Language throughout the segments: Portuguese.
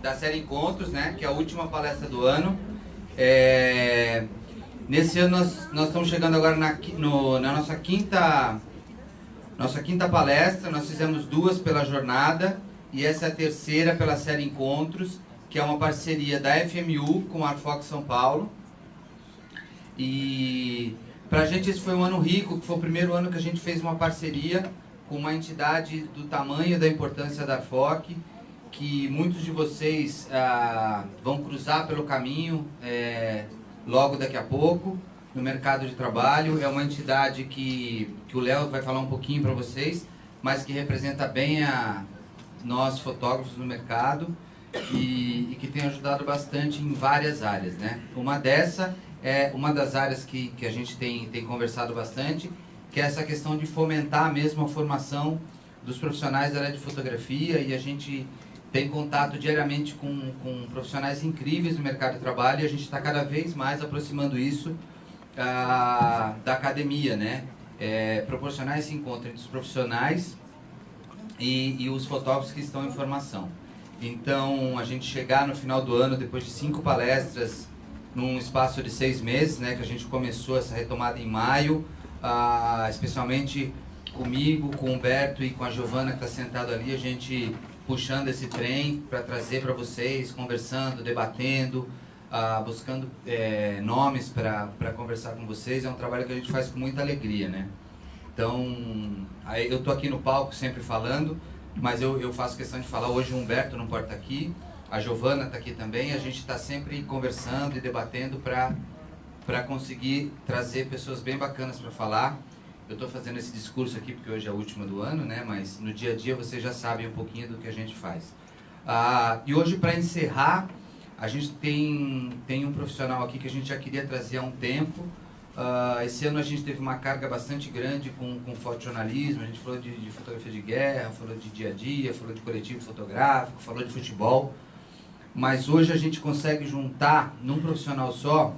da série Encontros, né, que é a última palestra do ano. Nesse ano nós estamos chegando agora na nossa quinta palestra. Nós fizemos 2 pela jornada e essa é a terceira pela série Encontros, que é uma parceria da FMU com a Arfoc São Paulo. E para a gente esse foi um ano rico, que foi o primeiro ano que a gente fez uma parceria com uma entidade do tamanho e da importância da Arfoc, que muitos de vocês vão cruzar pelo caminho logo daqui a pouco, no mercado de trabalho. É uma entidade que o Léo vai falar um pouquinho para vocês, mas que representa bem nós fotógrafos no mercado e que tem ajudado bastante em várias áreas, né? Uma das áreas que a gente tem conversado bastante, que é essa questão de fomentar mesmo a formação dos profissionais da área de fotografia, e a gente tem contato diariamente com profissionais incríveis no mercado de trabalho, e a gente está cada vez mais aproximando isso da academia, né? Proporcionar esse encontro entre os profissionais e os fotógrafos que estão em formação. Então, a gente chegar no final do ano, depois de 5 palestras, num espaço de 6 meses, né, que a gente começou essa retomada em maio, especialmente comigo, com o Humberto e com a Giovana, que está sentado ali, a gente puxando esse trem para trazer para vocês, conversando, debatendo, buscando nomes para conversar com vocês. É um trabalho que a gente faz com muita alegria, né? Então, eu estou aqui no palco sempre falando, mas eu faço questão de falar. Hoje o Humberto não pode estar aqui, a Giovana está aqui também. A gente está sempre conversando e debatendo para conseguir trazer pessoas bem bacanas para falar. Eu estou fazendo esse discurso aqui porque hoje é a última do ano, né? Mas no dia a dia vocês já sabem um pouquinho do que a gente faz. E hoje, para encerrar, a gente tem um profissional aqui que a gente já queria trazer há um tempo. Esse ano a gente teve uma carga bastante grande com fotojornalismo. A gente falou de fotografia de guerra, falou de dia a dia, falou de coletivo fotográfico, falou de futebol. Mas hoje a gente consegue juntar num profissional só,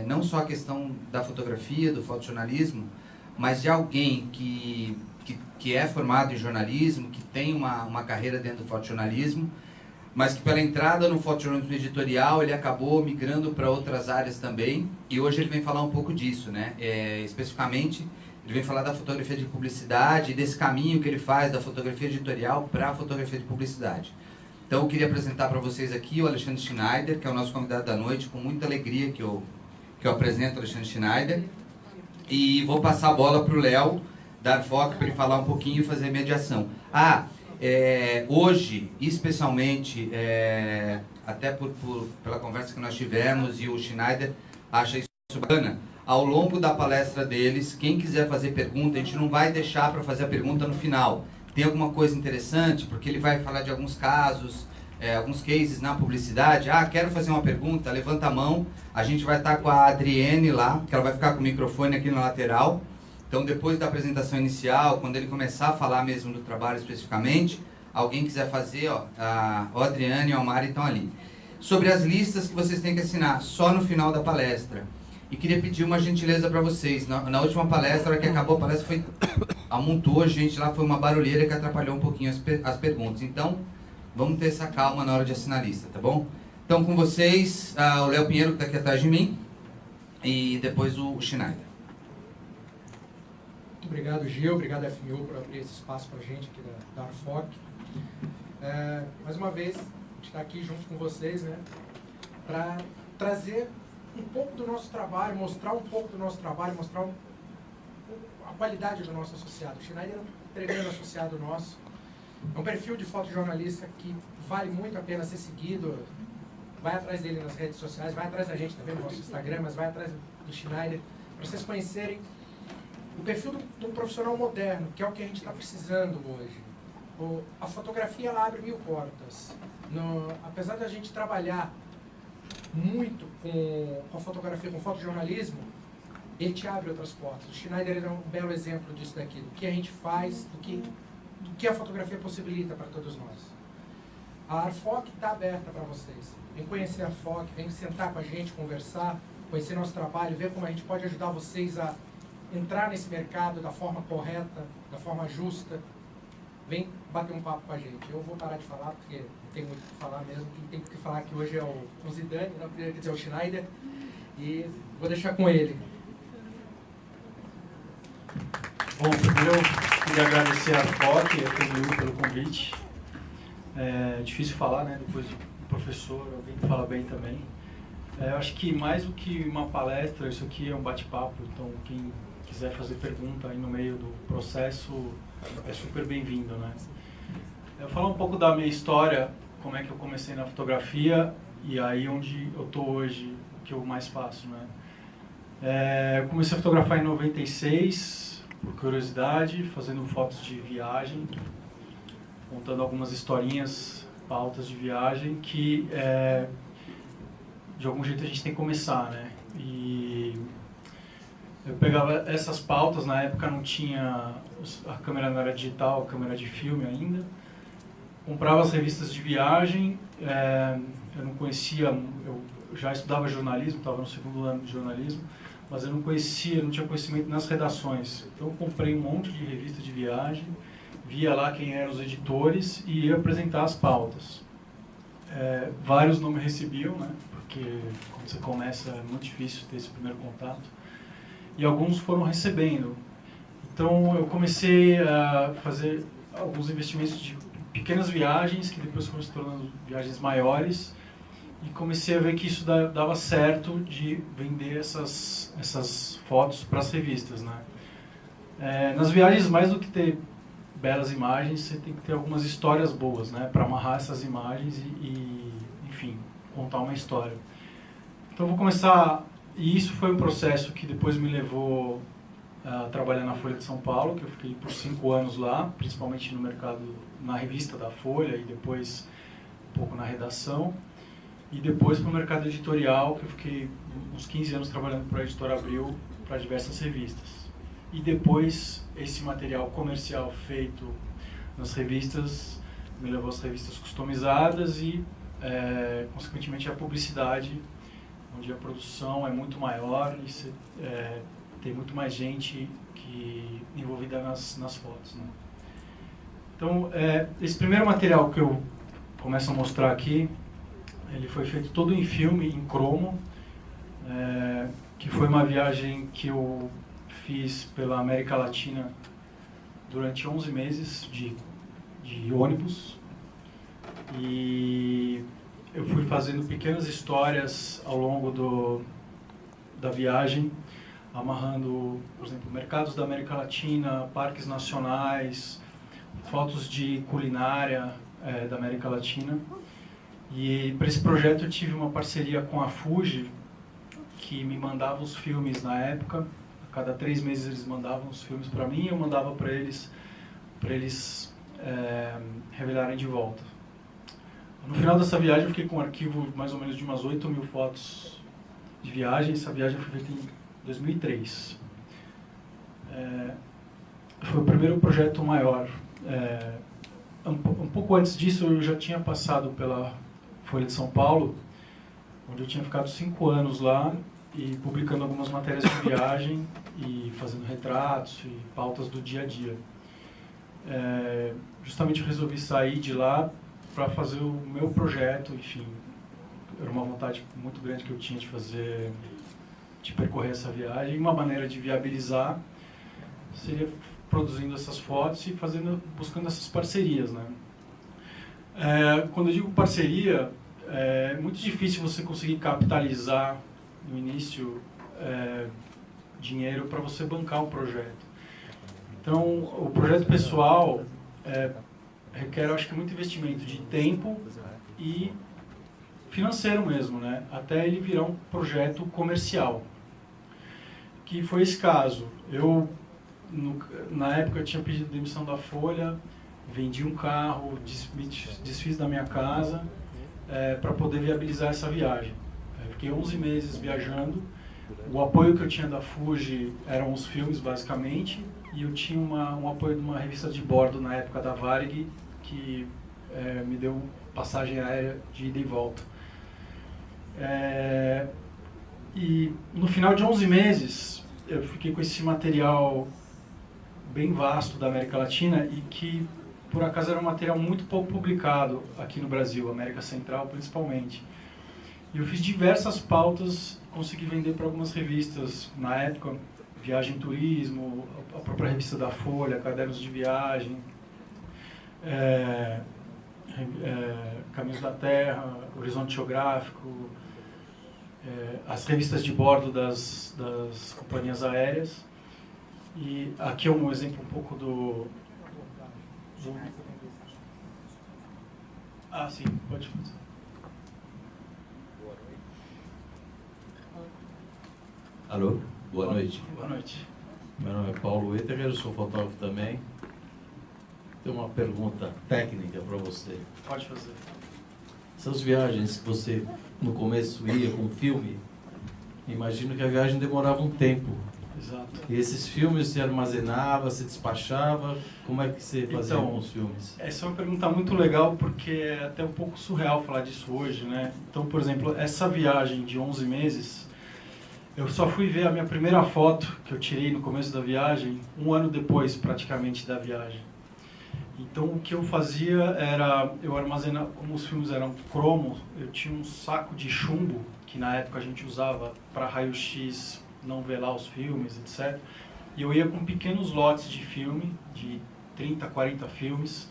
não só a questão da fotografia, do fotojornalismo, mas de alguém que é formado em jornalismo, que tem uma carreira dentro do fotojornalismo, mas que pela entrada no fotojornalismo editorial ele acabou migrando para outras áreas também, e hoje ele vem falar um pouco disso, né? Especificamente, ele vem falar da fotografia de publicidade, desse caminho que ele faz da fotografia editorial para a fotografia de publicidade. Então eu queria apresentar para vocês aqui o Alexandre Schneider, que é o nosso convidado da noite, com muita alegria que eu apresento o Alexandre Schneider. E vou passar a bola para o Léo, da Arfoc, para ele falar um pouquinho e fazer a mediação. Hoje, especialmente, até pela conversa que nós tivemos, e o Schneider acha isso bacana, ao longo da palestra deles, quem quiser fazer pergunta, a gente não vai deixar para fazer a pergunta no final. Tem alguma coisa interessante, porque ele vai falar de alguns casos, alguns cases na publicidade. Quero fazer uma pergunta, levanta a mão. A gente vai estar com a Adriene lá, que ela vai ficar com o microfone aqui na lateral. Então, depois da apresentação inicial, quando ele começar a falar mesmo do trabalho especificamente, alguém quiser fazer, a Adriane e a Mari estão ali. Sobre as listas que vocês têm que assinar, só no final da palestra. E queria pedir uma gentileza para vocês. Na última palestra, a hora que acabou a palestra, amontou a gente lá, foi uma barulheira que atrapalhou um pouquinho as perguntas. Então, vamos ter essa calma na hora de assinar a lista, tá bom? Então, com vocês, o Léo Pinheiro, que está aqui atrás de mim, e depois o Schneider. Muito obrigado, Gil. Obrigado, FMU, por abrir esse espaço para a gente aqui da Arfoc. Mais uma vez, a gente está aqui junto com vocês, né, para trazer um pouco do nosso trabalho, mostrar um pouco do nosso trabalho, mostrar a qualidade do nosso associado. O Schneider é um tremendo associado nosso. É um perfil de fotojornalista que vale muito a pena ser seguido. Vai atrás dele nas redes sociais, vai atrás da gente também no nosso Instagram, mas vai atrás do Schneider, para vocês conhecerem o perfil de um profissional moderno, que é o que a gente está precisando hoje. A fotografia, ela abre 1000 portas. Apesar da gente trabalhar muito com a fotografia, com o fotojornalismo, ele te abre outras portas. O Schneider é um belo exemplo disso daqui, do que a gente faz, do que a fotografia possibilita para todos nós. A Arfoc está aberta para vocês. Vem conhecer a Arfoc, vem sentar com a gente, conversar, conhecer nosso trabalho, ver como a gente pode ajudar vocês a entrar nesse mercado da forma correta, da forma justa. Vem bater um papo com a gente. Eu vou parar de falar, porque não tem muito o que falar mesmo. Quem tem que falar aqui hoje é o Zidane, quer dizer, o Schneider, e vou deixar com ele. Bom, primeiro eu queria agradecer a FOC e a TVU pelo convite. É difícil falar, né, depois de um professor, alguém que fala bem também. Eu acho que mais do que uma palestra, isso aqui é um bate-papo, então quem quiser fazer pergunta aí no meio do processo é super bem-vindo, né? Eu vou falar um pouco da minha história, como é que eu comecei na fotografia e aí onde eu estou hoje, o que eu mais faço, né? Eu comecei a fotografar em 96, por curiosidade, fazendo fotos de viagem, contando algumas historinhas, pautas de viagem que de algum jeito a gente tem que começar, né? E eu pegava essas pautas, na época não tinha, a câmera não era digital, a câmera de filme ainda. Comprava as revistas de viagem, eu não conhecia, eu já estudava jornalismo, estava no segundo ano de jornalismo, mas eu não conhecia, não tinha conhecimento nas redações. Então eu comprei um monte de revista de viagem, via lá quem eram os editores e ia apresentar as pautas. Vários não me recebiam, né? Porque quando você começa é muito difícil ter esse primeiro contato. E alguns foram recebendo. Então eu comecei a fazer alguns investimentos de pequenas viagens, que depois foram se tornando viagens maiores, e comecei a ver que isso dava certo de vender essas fotos para as revistas, né? Nas viagens, mais do que ter belas imagens, você tem que ter algumas histórias boas, né, para amarrar essas imagens e, enfim, contar uma história. Então vou começar, e isso foi um processo que depois me levou a trabalhar na Folha de São Paulo, que eu fiquei por 5 anos lá, principalmente no mercado, na revista da Folha e depois um pouco na redação, e depois para o mercado editorial, que eu fiquei uns 15 anos trabalhando para a Editora Abril, para diversas revistas. E depois esse material comercial feito nas revistas me levou às revistas customizadas e, consequentemente, a publicidade, onde a produção é muito maior e você, tem muito mais gente envolvida nas fotos, né? Então, esse primeiro material que eu começo a mostrar aqui, ele foi feito todo em filme, em cromo, que foi uma viagem que eu fiz pela América Latina durante 11 meses de ônibus, e eu fui fazendo pequenas histórias ao longo da viagem, amarrando, por exemplo, mercados da América Latina, parques nacionais, fotos de culinária da América Latina. E para esse projeto eu tive uma parceria com a Fuji, que me mandava os filmes na época. A cada 3 meses eles mandavam os filmes para mim e eu mandava para eles revelarem de volta. No final dessa viagem eu fiquei com um arquivo mais ou menos de umas 8.000 fotos de viagem. Essa viagem foi feita em 2003. Foi o primeiro projeto maior. Um pouco antes disso eu já tinha passado pela Folha de São Paulo, onde eu tinha ficado 5 anos lá e publicando algumas matérias de viagem e fazendo retratos e pautas do dia a dia. Justamente eu resolvi sair de lá para fazer o meu projeto, enfim, era uma vontade muito grande que eu tinha de percorrer essa viagem, e uma maneira de viabilizar seria produzindo essas fotos e buscando essas parcerias, né? Quando eu digo parceria, é muito difícil você conseguir capitalizar no início dinheiro para você bancar um projeto. Então, o projeto pessoal requer, acho que, muito investimento de tempo e financeiro mesmo, né? Até ele virar um projeto comercial, que foi esse caso. Eu, na época, eu tinha pedido demissão da Folha, vendi um carro, desfiz da minha casa para poder viabilizar essa viagem. Fiquei 11 meses viajando. O apoio que eu tinha da Fuji eram os filmes, basicamente, e eu tinha um apoio de uma revista de bordo na época da Varig, que me deu passagem aérea de ida e volta. E no final de 11 meses, eu fiquei com esse material bem vasto da América Latina e que por acaso era um material muito pouco publicado aqui no Brasil, América Central principalmente. E eu fiz diversas pautas, consegui vender para algumas revistas na época, Viagem e Turismo, a própria revista da Folha, Cadernos de Viagem, Caminhos da Terra, Horizonte Geográfico, as revistas de bordo das companhias aéreas. E aqui é um exemplo um pouco do... Ah, sim, pode fazer. Alô, boa noite. Boa noite. Meu nome é Paulo Whittaker, eu sou fotógrafo também. Tenho uma pergunta técnica para você. Pode fazer. Essas viagens que você no começo ia com filme, imagino que a viagem demorava um tempo. Exato. E esses filmes você armazenava, você despachava, como é que você fazia com os filmes? Essa é uma pergunta muito legal porque é até um pouco surreal falar disso hoje, né? Então, por exemplo, essa viagem de 11 meses, eu só fui ver a minha primeira foto que eu tirei no começo da viagem, um ano depois praticamente da viagem. Então o que eu fazia era, eu armazenava, como os filmes eram cromo, eu tinha um saco de chumbo, que na época a gente usava para raio-x não velar os filmes, etc. E eu ia com pequenos lotes de filme, de 30, 40 filmes.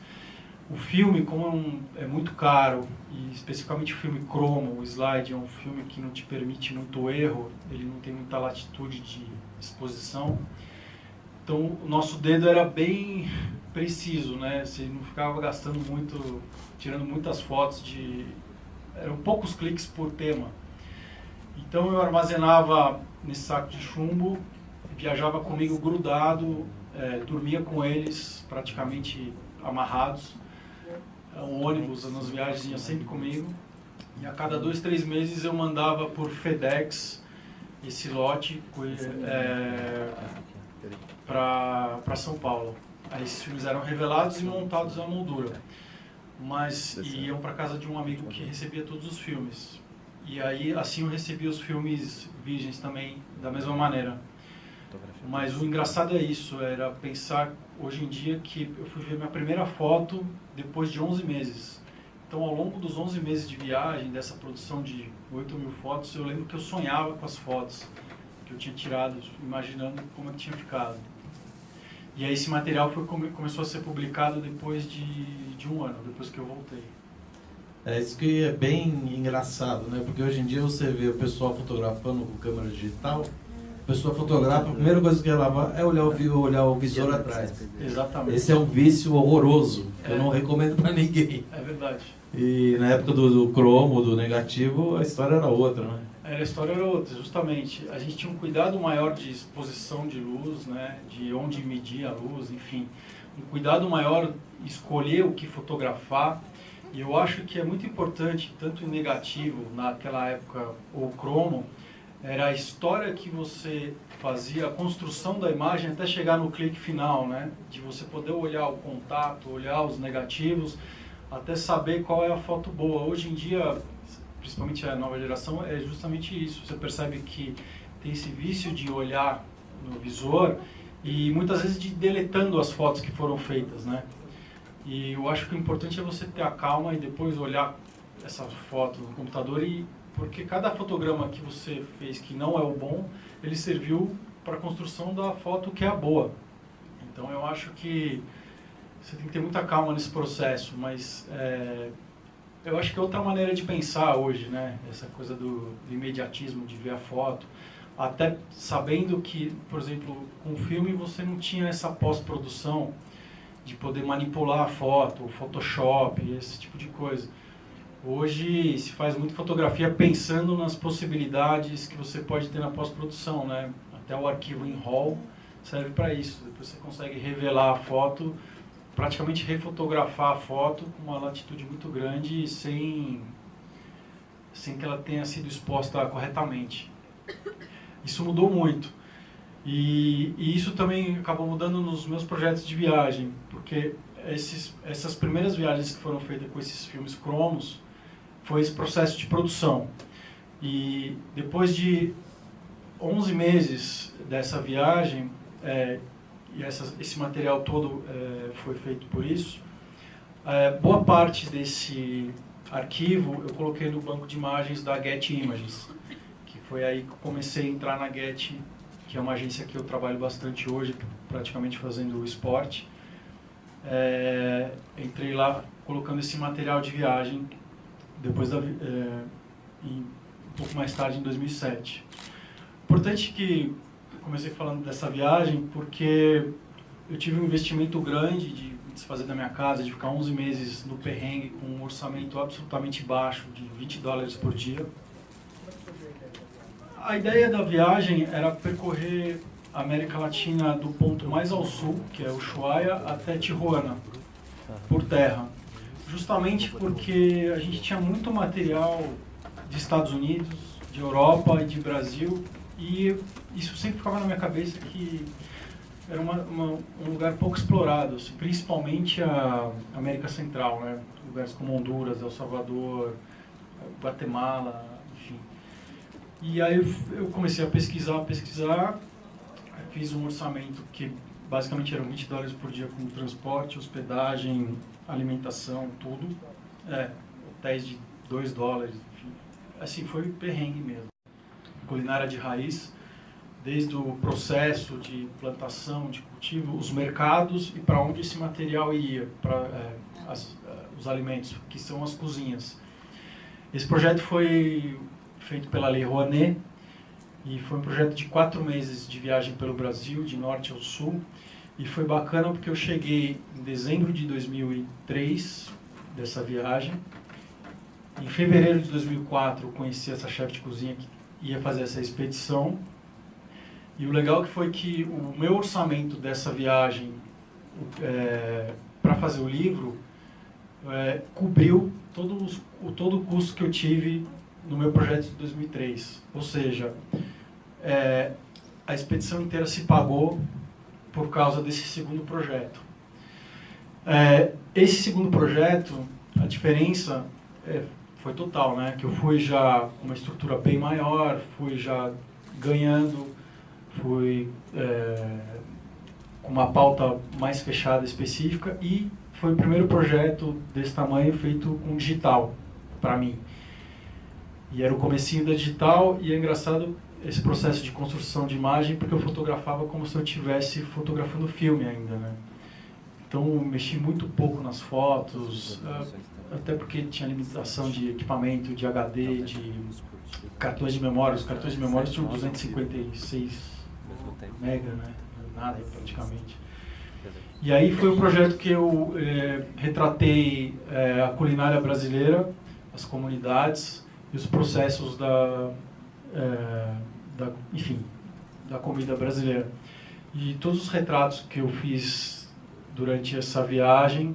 O filme, como é muito caro, e especificamente o filme cromo, o slide é um filme que não te permite muito erro, ele não tem muita latitude de exposição. Então o nosso dedo era bem preciso, né? Você não ficava gastando muito, tirando muitas fotos eram poucos cliques por tema. Então eu armazenava nesse saco de chumbo, viajava comigo grudado, dormia com eles praticamente amarrados. Um ônibus nas viagens ia sempre comigo. E a cada 2, 3 meses eu mandava por FedEx esse lote para São Paulo. Aí esses filmes eram revelados e montados à moldura. Mas iam para casa de um amigo que recebia todos os filmes. E aí assim eu recebia os filmes virgens também da mesma maneira. Mas o engraçado é isso, era pensar hoje em dia que eu fui ver minha primeira foto depois de 11 meses. Então ao longo dos 11 meses de viagem, dessa produção de 8.000 fotos, eu lembro que eu sonhava com as fotos que eu tinha tirado, imaginando como é que tinha ficado. E aí esse material começou a ser publicado depois de um ano, depois que eu voltei. Isso que é bem engraçado, né? Porque hoje em dia você vê o pessoal fotografando com câmera digital, a pessoa fotografa, a primeira coisa que ela vai é olhar o visor atrás. Exatamente. Esse é um vício horroroso, que eu não recomendo para ninguém. É verdade. E na época do cromo, do negativo, a história era outra, né? A história era outra, justamente. A gente tinha um cuidado maior de exposição de luz, né? De onde medir a luz, enfim. Um cuidado maior em escolher o que fotografar. E eu acho que é muito importante, tanto em negativo, naquela época, ou cromo, era a história que você fazia, a construção da imagem até chegar no clique final, né? De você poder olhar o contato, olhar os negativos, até saber qual é a foto boa. Hoje em dia, principalmente a nova geração, é justamente isso. Você percebe que tem esse vício de olhar no visor e muitas vezes de deletando as fotos que foram feitas, né? E eu acho que o importante é você ter a calma e depois olhar essa foto no computador, porque cada fotograma que você fez que não é o bom, ele serviu para a construção da foto que é a boa. Então eu acho que você tem que ter muita calma nesse processo, mas eu acho que é outra maneira de pensar hoje, né? Essa coisa do imediatismo, de ver a foto, até sabendo que, por exemplo, com o filme você não tinha essa pós-produção de poder manipular a foto, o Photoshop, esse tipo de coisa. Hoje se faz muita fotografia pensando nas possibilidades que você pode ter na pós-produção, né? Até o arquivo em RAW serve para isso. Depois você consegue revelar a foto, praticamente refotografar a foto com uma latitude muito grande sem que ela tenha sido exposta corretamente. Isso mudou muito. E isso também acabou mudando nos meus projetos de viagem, porque essas primeiras viagens que foram feitas com esses filmes cromos foi esse processo de produção. E depois de 11 meses dessa viagem, e esse material todo foi feito por isso, Boa parte desse arquivo eu coloquei no banco de imagens da Getty Images, que foi aí que eu comecei a entrar na Getty, que é uma agência que eu trabalho bastante hoje, praticamente fazendo esporte. Entrei lá colocando esse material de viagem depois um pouco mais tarde, em 2007. Importante que eu comecei falando dessa viagem porque eu tive um investimento grande de desfazer da minha casa, de ficar 11 meses no perrengue com um orçamento absolutamente baixo de $20 por dia. A ideia da viagem era percorrer a América Latina do ponto mais ao sul, que é Ushuaia, até Tijuana, por terra. Justamente porque a gente tinha muito material de Estados Unidos, de Europa e de Brasil, e isso sempre ficava na minha cabeça que era um lugar pouco explorado, assim, principalmente a América Central, né? Lugares como Honduras, El Salvador, Guatemala, enfim. E aí eu comecei a pesquisar, fiz um orçamento que basicamente eram $20 por dia com transporte, hospedagem, alimentação, tudo. Hotéis de $2, enfim. Assim, foi perrengue mesmo. Culinária de raiz, desde o processo de plantação, de cultivo, os mercados e para onde esse material ia, para os alimentos, que são as cozinhas. Esse projeto foi feito pela Lei Rouanet e foi um projeto de 4 meses de viagem pelo Brasil, de norte ao sul. E foi bacana porque eu cheguei em dezembro de 2003 dessa viagem. Em fevereiro de 2004 eu conheci essa chefe de cozinha que ia fazer essa expedição. E o legal foi que o meu orçamento dessa viagem para fazer o livro cobriu todo o custo que eu tive no meu projeto de 2003. Ou seja, a expedição inteira se pagou por causa desse segundo projeto. Esse segundo projeto, a diferença foi total, né? Que eu fui já com uma estrutura bem maior, fui já ganhando, fui com uma pauta mais fechada, específica, e foi o primeiro projeto desse tamanho feito com digital, para mim. E era o comecinho da digital, e é engraçado esse processo de construção de imagem, porque eu fotografava como se eu estivesse fotografando filme ainda, né? Então, eu mexi muito pouco nas fotos, até porque tinha limitação de equipamento, de HD, de cartões de memória. Os cartões de memória tinham 256 mega, né? Nada praticamente. E aí foi um projeto que eu retratei a culinária brasileira, as comunidades e os processos enfim, da comida brasileira. E todos os retratos que eu fiz durante essa viagem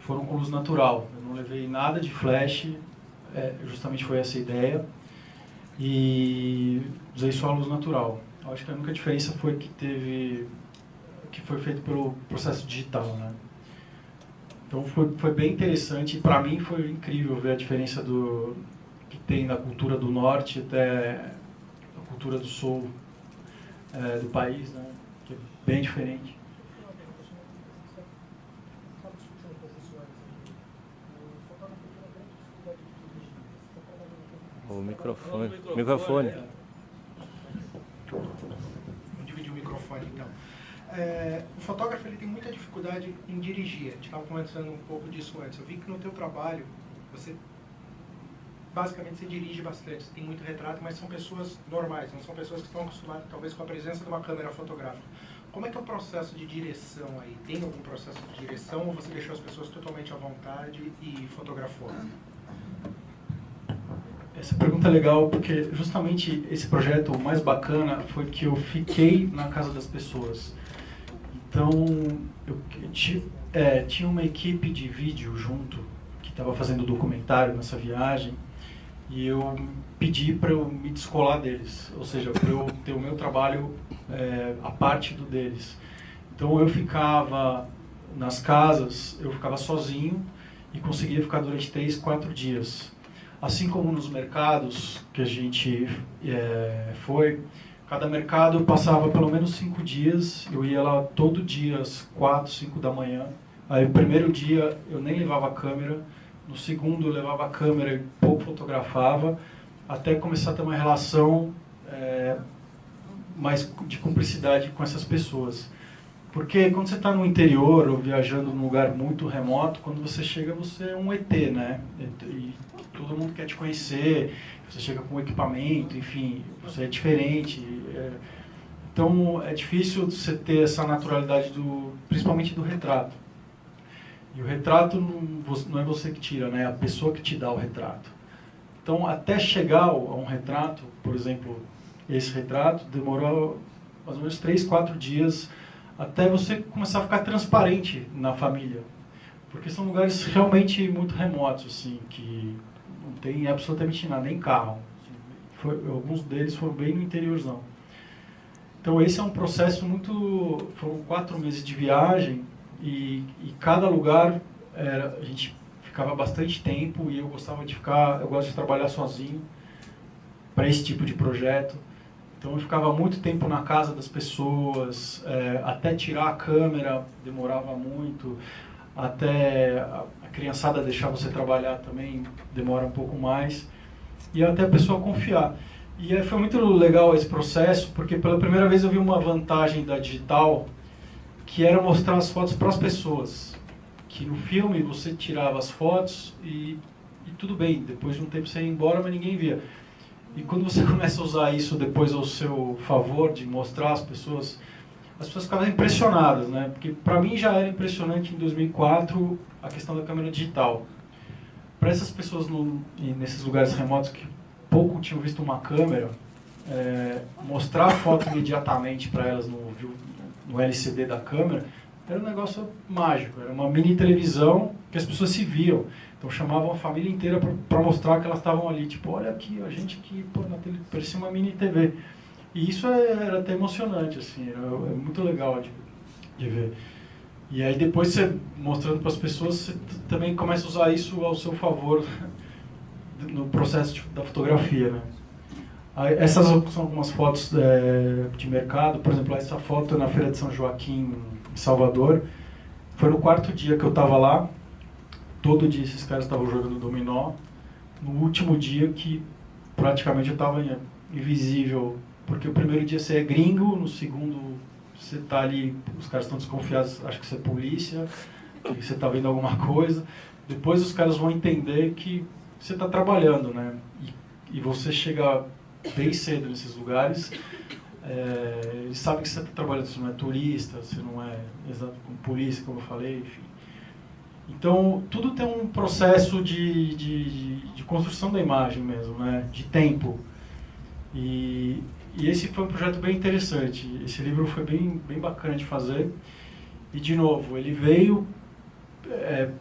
foram com luz natural. Eu não levei nada de flash, justamente foi essa a ideia, e usei só a luz natural. Eu acho que a única diferença foi que foi feito pelo processo digital, né? Então foi bem interessante, e para mim foi incrível ver a diferença que tem na cultura do norte até a cultura do sul do país, né? Que é bem diferente. O microfone. Vamos dividir o microfone, então. O fotógrafo ele tem muita dificuldade em dirigir. A gente estava conversando um pouco disso antes. Eu vi que no teu trabalho, basicamente você dirige bastante, você tem muito retrato, mas são pessoas normais, não são pessoas que estão acostumadas, talvez, com a presença de uma câmera fotográfica. Como é que é o processo de direção aí? Tem algum processo de direção ou você deixou as pessoas totalmente à vontade e fotografou? Essa pergunta é legal porque justamente esse projeto, o mais bacana, foi que eu fiquei na casa das pessoas. Então, eu tinha uma equipe de vídeo junto, que estava fazendo documentário nessa viagem, e eu pedi para eu me descolar deles, ou seja, para eu ter o meu trabalho a parte do deles. Então eu ficava nas casas, eu ficava sozinho e conseguia ficar durante 3, 4 dias. Assim como nos mercados que a gente foi, cada mercado eu passava pelo menos 5 dias, eu ia lá todo dia às 4, 5 da manhã, Aí o primeiro dia eu nem levava câmera, no segundo eu levava a câmera e pouco fotografava, até começar a ter uma relação mais de cumplicidade com essas pessoas. Porque quando você está no interior ou viajando num lugar muito remoto, quando você chega você é um ET, né? E todo mundo quer te conhecer, você chega com equipamento, enfim, você é diferente. Então é difícil você ter essa naturalidade, principalmente do retrato. E o retrato não é você que tira, né? É a pessoa que te dá o retrato. Então até chegar a um retrato, por exemplo, esse retrato demorou mais ou menos 3, 4 dias até você começar a ficar transparente na família. Porque são lugares realmente muito remotos, assim, que não tem absolutamente nada, nem carro. Alguns deles foram bem no interiorzão. Então esse é um processo muito... Foram 4 meses de viagem e cada lugar a gente ficava bastante tempo e eu gosto de trabalhar sozinho para esse tipo de projeto. Então eu ficava muito tempo na casa das pessoas, até tirar a câmera demorava muito, até a criançada deixar você trabalhar também demora um pouco mais, e até a pessoa confiar. E foi muito legal esse processo, porque pela primeira vez eu vi uma vantagem da digital, que era mostrar as fotos para as pessoas. Que no filme você tirava as fotos e tudo bem, depois de um tempo você ia embora, mas ninguém via. E quando você começa a usar isso depois ao seu favor, de mostrar às pessoas, as pessoas ficavam impressionadas, né? Porque para mim já era impressionante em 2004 a questão da câmera digital. Para essas pessoas nesses lugares remotos que pouco tinham visto uma câmera, mostrar a foto imediatamente para elas no LCD da câmera era um negócio mágico, era uma mini televisão que as pessoas se viam. Então chamavam a família inteira para mostrar que elas estavam ali, tipo, olha aqui, a gente aqui, pô, na tele, parecia uma mini TV. E isso era até emocionante, assim, é muito legal de ver. E aí depois você, mostrando para as pessoas, você também começa a usar isso ao seu favor no processo da fotografia, né? Essas são algumas fotos de mercado, por exemplo, essa foto na Feira de São Joaquim, em Salvador. Foi no 4º dia que eu estava lá. Todo dia esses caras estavam jogando dominó. No último dia que praticamente eu estava invisível, porque o primeiro dia você é gringo, no segundo você está ali, os caras estão desconfiados, acho que você é polícia, que você está vendo alguma coisa. Depois os caras vão entender que você está trabalhando, né? E você chega bem cedo nesses lugares, eles sabem que você está trabalhando, você não é turista, você não é exato como polícia, como eu falei, enfim. Então, tudo tem um processo de construção da imagem mesmo, né? De tempo. E esse foi um projeto bem interessante. Esse livro foi bem bacana de fazer. E, de novo, ele veio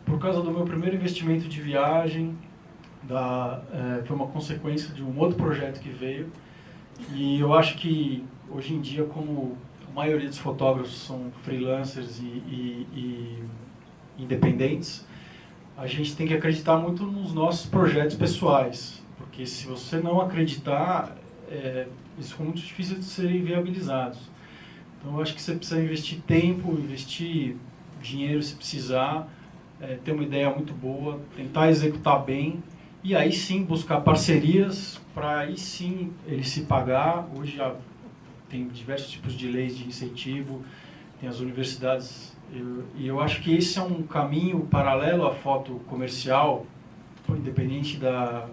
por causa do meu primeiro investimento de viagem. Foi uma consequência de um outro projeto que veio. E eu acho que, hoje em dia, como a maioria dos fotógrafos são freelancers e independentes, a gente tem que acreditar muito nos nossos projetos pessoais, porque se você não acreditar, isso é muito difícil de serem viabilizados. Então eu acho que você precisa investir tempo, investir dinheiro se precisar, ter uma ideia muito boa, tentar executar bem, e aí sim buscar parcerias para aí sim ele se pagar. Hoje já tem diversos tipos de leis de incentivo, tem as universidades. E eu acho que esse é um caminho paralelo à foto comercial, independente da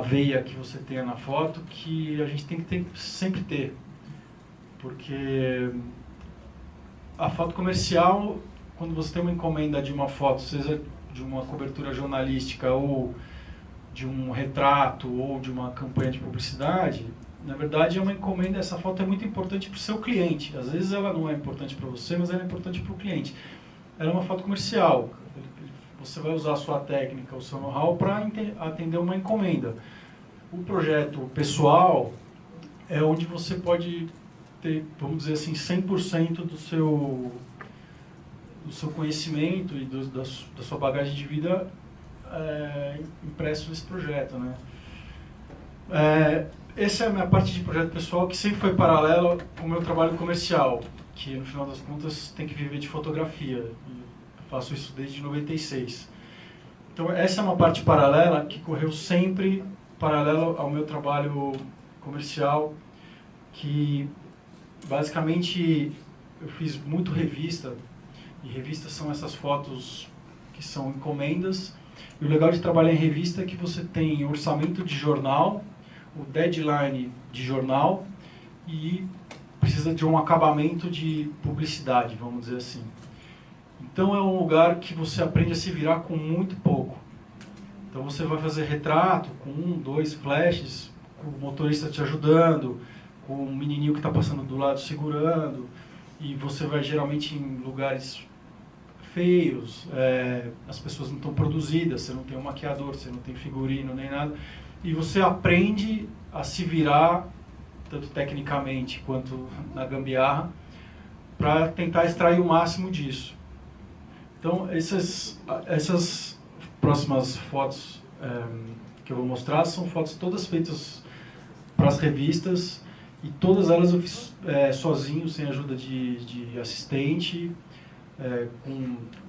veia que você tenha na foto, que a gente tem que sempre ter. Porque a foto comercial, quando você tem uma encomenda de uma foto, seja de uma cobertura jornalística, ou de um retrato, ou de uma campanha de publicidade, na verdade, é uma encomenda, essa foto é muito importante para o seu cliente. Às vezes ela não é importante para você, mas ela é importante para o cliente. Ela é uma foto comercial. Você vai usar a sua técnica, o seu know-how para atender uma encomenda. O projeto pessoal é onde você pode ter, vamos dizer assim, 100% do seu conhecimento e da sua bagagem de vida impresso nesse projeto, né? Essa é a minha parte de projeto pessoal, que sempre foi paralela com o meu trabalho comercial. que no final das contas tem que viver de fotografia. Eu faço isso desde 96. Então essa é uma parte paralela que correu sempre paralelo ao meu trabalho comercial, que basicamente eu fiz muito revista, e revistas são essas fotos que são encomendas. E o legal de trabalhar em revista é que você tem orçamento de jornal, o deadline de jornal e precisa de um acabamento de publicidade, vamos dizer assim. Então é um lugar que você aprende a se virar com muito pouco. Então você vai fazer retrato com 1, 2 flashes, com o motorista te ajudando, com um menininho que está passando do lado segurando, e você vai geralmente em lugares feios, as pessoas não estão produzidas, você não tem um maquiador, você não tem figurino nem nada, e você aprende a se virar, tanto tecnicamente quanto na gambiarra, para tentar extrair o máximo disso. Então, essas próximas fotos que eu vou mostrar são fotos todas feitas para as revistas, e todas elas eu fiz sozinho, sem ajuda de assistente,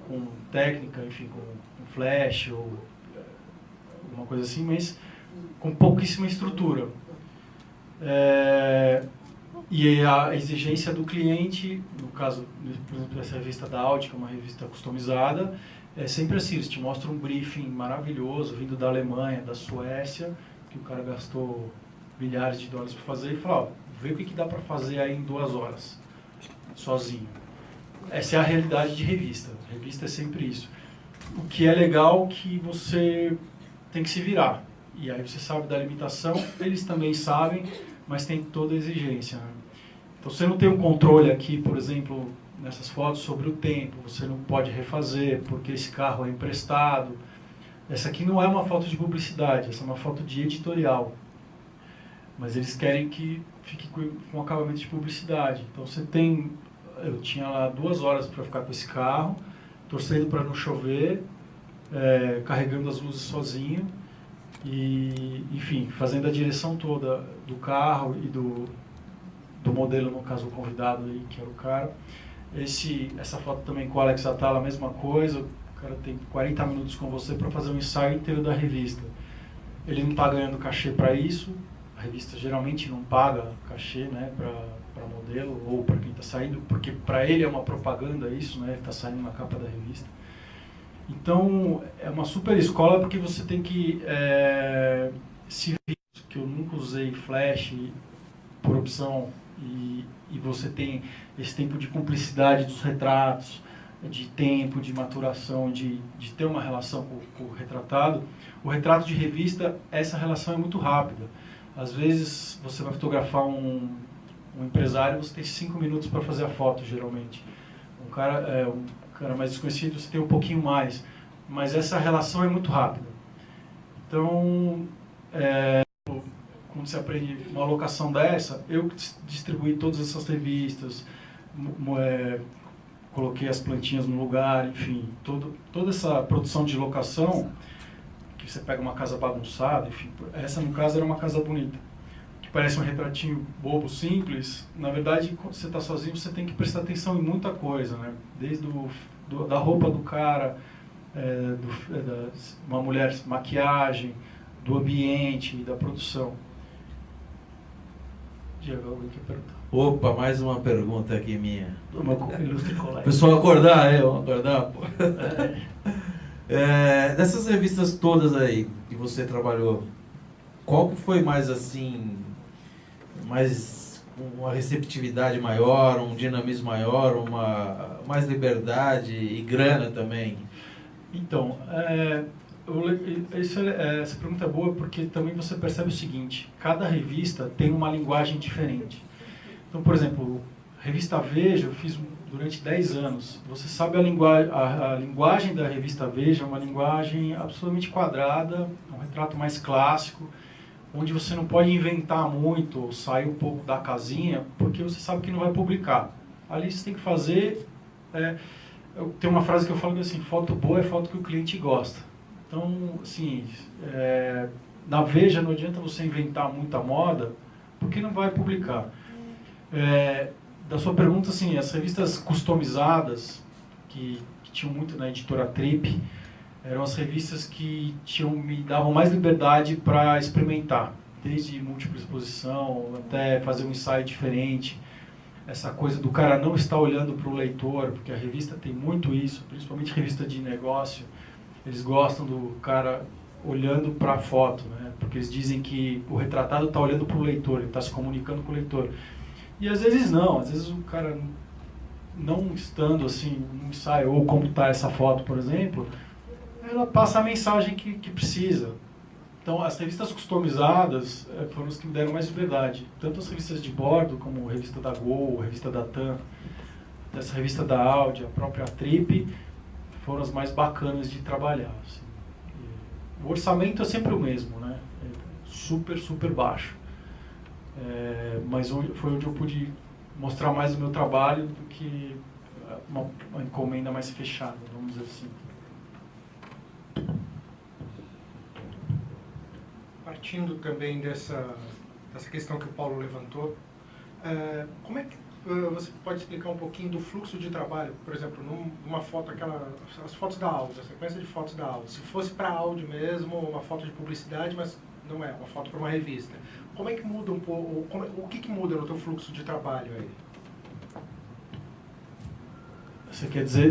com técnica, enfim, com flash ou alguma coisa assim, mas com pouquíssima estrutura. E a exigência do cliente, no caso, por exemplo, essa revista da Audi, que é uma revista customizada, é sempre assim, eles te mostram um briefing maravilhoso, vindo da Alemanha, da Suécia, que o cara gastou milhares de dólares para fazer, e fala, ó, vê o que dá para fazer aí em 2 horas, sozinho. Essa é a realidade de revista. Revista é sempre isso. O que é legal é que você tem que se virar. E aí você sabe da limitação, eles também sabem, mas tem toda a exigência, né? Então você não tem um controle aqui, por exemplo, nessas fotos sobre o tempo, você não pode refazer porque esse carro é emprestado. Essa aqui não é uma foto de publicidade, essa é uma foto de editorial. Mas eles querem que fique com acabamento de publicidade. Então você tem... Eu tinha lá 2 horas para ficar com esse carro, torcendo para não chover, carregando as luzes sozinho e, enfim, fazendo a direção toda do carro e do modelo, no caso o convidado aí, que era o cara. Essa foto também com o Alex Atala, a mesma coisa, o cara tem 40 minutos com você para fazer um ensaio inteiro da revista. Ele não está ganhando cachê para isso, a revista geralmente não paga cachê, né, para modelo ou para quem está saindo, porque para ele é uma propaganda isso, né, ele está saindo na capa da revista. Então é uma super escola porque você tem que se ver, que eu nunca usei flash por opção, e você tem esse tempo de cumplicidade dos retratos, de tempo, de maturação, de ter uma relação com o retratado. O retrato de revista, essa relação é muito rápida. Às vezes você vai fotografar um empresário, você tem 5 minutos para fazer a foto, geralmente. Um cara mais desconhecido, você tem um pouquinho mais. Mas essa relação é muito rápida. Então, quando você aprende uma alocação dessa, eu distribuí todas essas revistas, coloquei as plantinhas no lugar, enfim, toda essa produção de locação, que você pega uma casa bagunçada, enfim, essa no caso era uma casa bonita, que parece um retratinho bobo, simples. Na verdade, quando você está sozinho, você tem que prestar atenção em muita coisa, né? Desde da roupa do cara, uma mulher, maquiagem, do ambiente, da produção. Diego, alguém quer perguntar? Opa, mais uma pergunta aqui minha. Uma ilustre colega. Pessoal acordar, vamos acordar, pô. Dessas revistas todas aí que você trabalhou, qual que foi mais assim, mais uma receptividade maior, um dinamismo maior, mais liberdade e grana também? Então, essa pergunta é boa porque também você percebe o seguinte: cada revista tem uma linguagem diferente. Então, por exemplo, a revista Veja eu fiz durante 10 anos. Você sabe a linguagem da revista Veja é uma linguagem absolutamente quadrada, um retrato mais clássico, onde você não pode inventar muito ou sair um pouco da casinha, porque você sabe que não vai publicar. Ali você tem que fazer... tem uma frase que eu falo que assim, foto boa é foto que o cliente gosta. Então, assim, na Veja não adianta você inventar muita moda, porque não vai publicar. da sua pergunta, assim, as revistas customizadas, que tinham muito na editora Trip, eram as revistas que me davam mais liberdade para experimentar, desde múltipla exposição até fazer um ensaio diferente. Essa coisa do cara não estar olhando para o leitor, porque a revista tem muito isso, principalmente revista de negócio, eles gostam do cara olhando para a foto, né? Porque eles dizem que o retratado está olhando para o leitor, ele está se comunicando com o leitor. E às vezes não, às vezes o cara não estando assim no ensaio, ou como está essa foto, por exemplo, ela passa a mensagem que precisa. Então, as revistas customizadas foram as que me deram mais liberdade. Tanto as revistas de bordo, como a revista da Gol, a revista da TAM, essa revista da Audi, a própria Trip, foram as mais bacanas de trabalhar. Assim. O orçamento é sempre o mesmo, né? É super, super baixo. Mas foi onde eu pude mostrar mais o meu trabalho do que uma encomenda mais fechada, vamos dizer assim. Partindo também dessa questão que o Paulo levantou, como é que você pode explicar um pouquinho do fluxo de trabalho? Por exemplo, numa foto, as fotos da Audi, a sequência de fotos da Audi. Se fosse para a Audi mesmo, uma foto de publicidade, mas não é, uma foto para uma revista. Como é que muda um pouco, o que muda no teu fluxo de trabalho aí? Você quer dizer,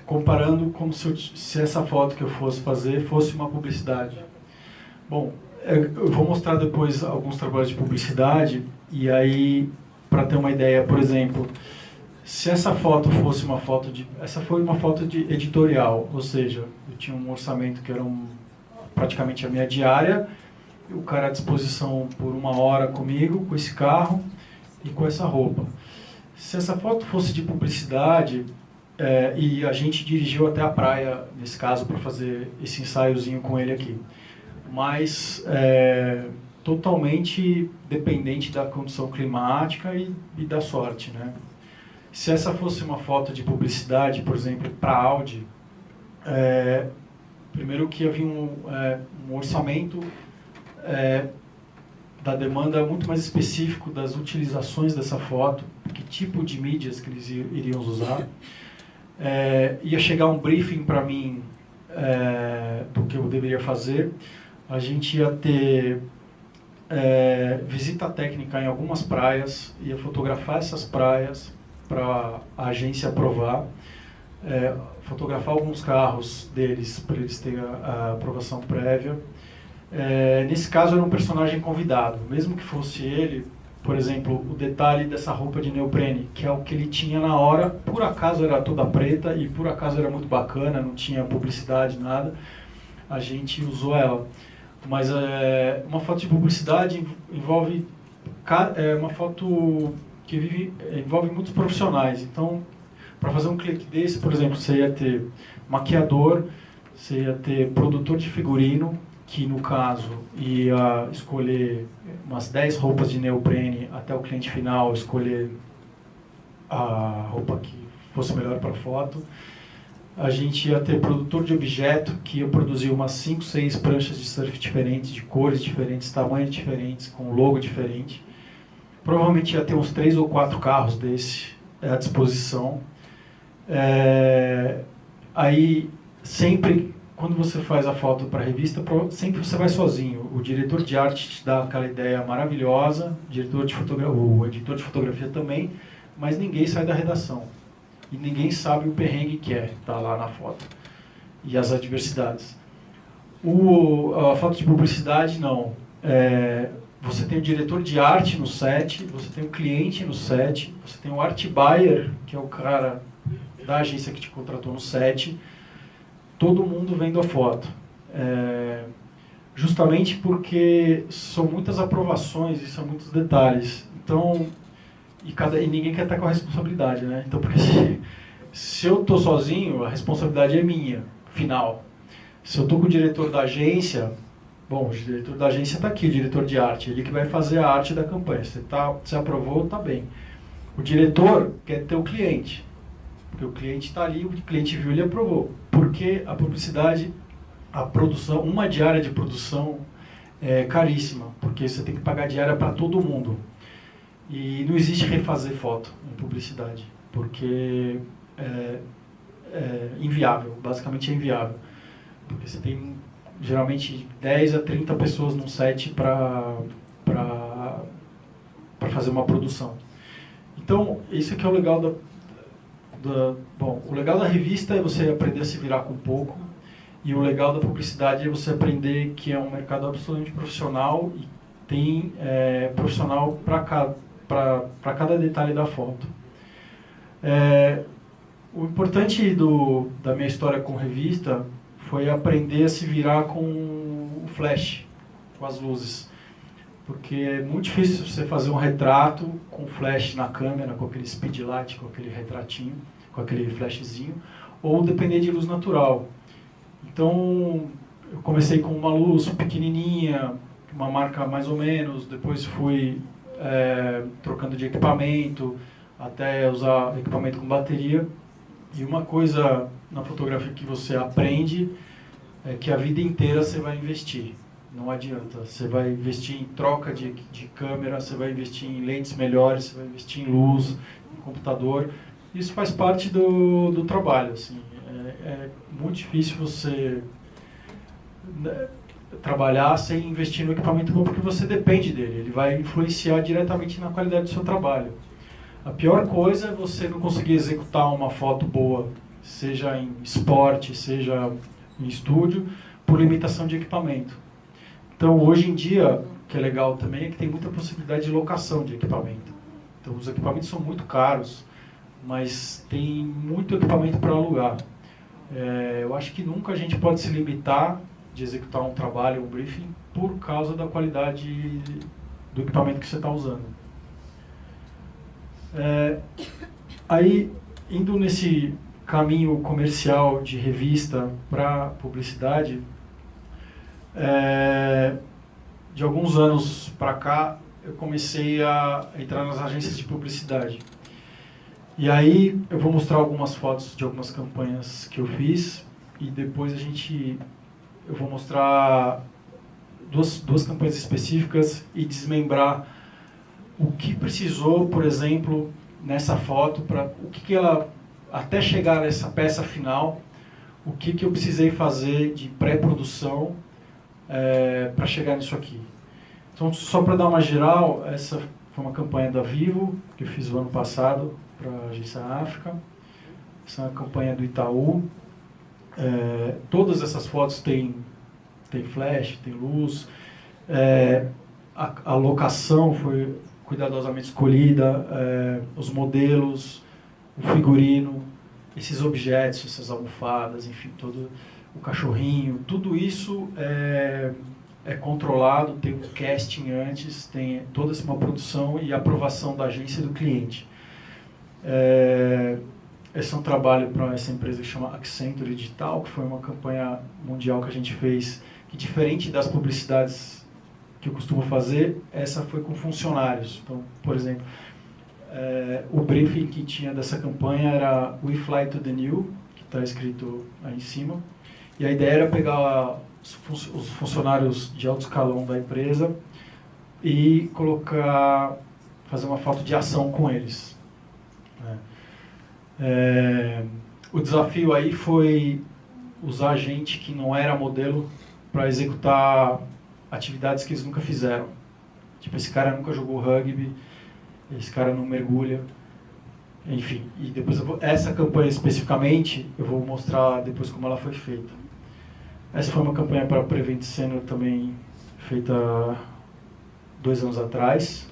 comparando como se essa foto que eu fosse fazer fosse uma publicidade? Bom, eu vou mostrar depois alguns trabalhos de publicidade, e aí, para ter uma ideia, por exemplo, se essa foto fosse uma foto de... Essa foi uma foto de editorial, ou seja, eu tinha um orçamento que era praticamente a minha diária, o cara à disposição por 1 hora comigo, com esse carro e com essa roupa. Se essa foto fosse de publicidade, e a gente dirigiu até a praia, nesse caso, para fazer esse ensaiozinho com ele aqui, mas totalmente dependente da condição climática e da sorte, né? Se essa fosse uma foto de publicidade, por exemplo, para a Audi, primeiro que havia um orçamento da demanda muito mais específico das utilizações dessa foto, que tipo de mídias que eles iriam usar. Ia chegar um briefing para mim do que eu deveria fazer. A gente ia ter visita técnica em algumas praias, ia fotografar essas praias para a agência aprovar, fotografar alguns carros deles para eles terem a aprovação prévia. Nesse caso era um personagem convidado, mesmo que fosse ele, por exemplo, o detalhe dessa roupa de neoprene, que é o que ele tinha na hora, por acaso era toda preta e por acaso era muito bacana, não tinha publicidade, nada, a gente usou ela. Mas uma foto de publicidade envolve uma foto que envolve muitos profissionais. Então, para fazer um clipe desse, por exemplo, você ia ter maquiador, você ia ter produtor de figurino, que no caso ia escolher umas 10 roupas de neoprene até o cliente final escolher a roupa que fosse melhor para a foto. A gente ia ter produtor de objeto, que ia produzir umas 5, 6 pranchas de surf diferentes, de cores diferentes, tamanhos diferentes, com logo diferente. Provavelmente ia ter uns 3 ou 4 carros desse à disposição. Aí, sempre, quando você faz a foto para a revista, sempre você vai sozinho. O diretor de arte te dá aquela ideia maravilhosa, o editor de fotografia também, mas ninguém sai da redação. E ninguém sabe o perrengue que tá lá na foto. E as adversidades. A foto de publicidade, não. Você tem o diretor de arte no set, você tem o cliente no set, você tem o art buyer, que é o cara da agência que te contratou no set, todo mundo vendo a foto. Justamente porque são muitas aprovações e são muitos detalhes. Então, e ninguém quer estar com a responsabilidade, né? Então, porque se eu estou sozinho, a responsabilidade é minha, final. Se eu estou com o diretor da agência, bom, o diretor da agência está aqui, o diretor de arte, ele que vai fazer a arte da campanha. Se aprovou, está bem. O diretor quer ter o cliente, porque o cliente está ali, o cliente viu, ele aprovou. Porque a publicidade, a produção, uma diária de produção é caríssima, porque você tem que pagar diária para todo mundo. E não existe refazer foto em publicidade, porque é inviável, basicamente é inviável. Porque você tem geralmente 10 a 30 pessoas num set para fazer uma produção. Então, isso que é o legal bom, o legal da revista é você aprender a se virar com pouco, e o legal da publicidade é você aprender que é um mercado absolutamente profissional e tem profissional para cada detalhe da foto. O importante da minha história com revista foi aprender a se virar com o flash, com as luzes. Porque é muito difícil você fazer um retrato com flash na câmera, com aquele speedlight, com aquele retratinho, com aquele flashzinho, ou depender de luz natural. Então, eu comecei com uma luz pequenininha, uma marca mais ou menos, depois fui trocando de equipamento, até usar equipamento com bateria. E uma coisa na fotografia que você aprende é que a vida inteira você vai investir. Não adianta. Você vai investir em troca de câmera, você vai investir em lentes melhores, você vai investir em luz, em computador. Isso faz parte do trabalho. Assim. É muito difícil você trabalhar sem investir no equipamento bom, porque você depende dele. Ele vai influenciar diretamente na qualidade do seu trabalho. A pior coisa é você não conseguir executar uma foto boa, seja em esporte, seja em estúdio, por limitação de equipamento. Então, hoje em dia, o que é legal também é que tem muita possibilidade de locação de equipamento. Então, os equipamentos são muito caros, mas tem muito equipamento para alugar. Eu acho que nunca a gente pode se limitar de executar um trabalho, um briefing, por causa da qualidade do equipamento que você está usando. Aí, indo nesse caminho comercial de revista para publicidade, de alguns anos para cá, eu comecei a entrar nas agências de publicidade. E aí eu vou mostrar algumas fotos de algumas campanhas que eu fiz, e depois eu vou mostrar duas campanhas específicas e desmembrar o que precisou, por exemplo, nessa foto, até chegar nessa peça final, o que eu precisei fazer de pré-produção para chegar nisso aqui. Então, só para dar uma geral, essa foi uma campanha da Vivo, que eu fiz o ano passado para a Agência África. Essa é uma campanha do Itaú. Todas essas fotos têm flash, tem luz. A locação foi cuidadosamente escolhida, os modelos, o figurino, esses objetos, essas almofadas, enfim, todo o cachorrinho, tudo isso é controlado, tem um casting antes, tem toda uma produção e aprovação da agência e do cliente. Esse é um trabalho para essa empresa que chama Accenture Digital, que foi uma campanha mundial que a gente fez, que diferente das publicidades que eu costumo fazer, essa foi com funcionários. Então, por exemplo, o briefing que tinha dessa campanha era We Fly to the New, que está escrito aí em cima, e a ideia era pegar os funcionários de alto escalão da empresa e fazer uma foto de ação com eles. O desafio aí foi usar gente que não era modelo para executar atividades que eles nunca fizeram. Tipo, esse cara nunca jogou rugby, esse cara não mergulha, enfim. E depois essa campanha especificamente, eu vou mostrar depois como ela foi feita. Essa foi uma campanha para a Prevent Senior também, feita 2 anos atrás,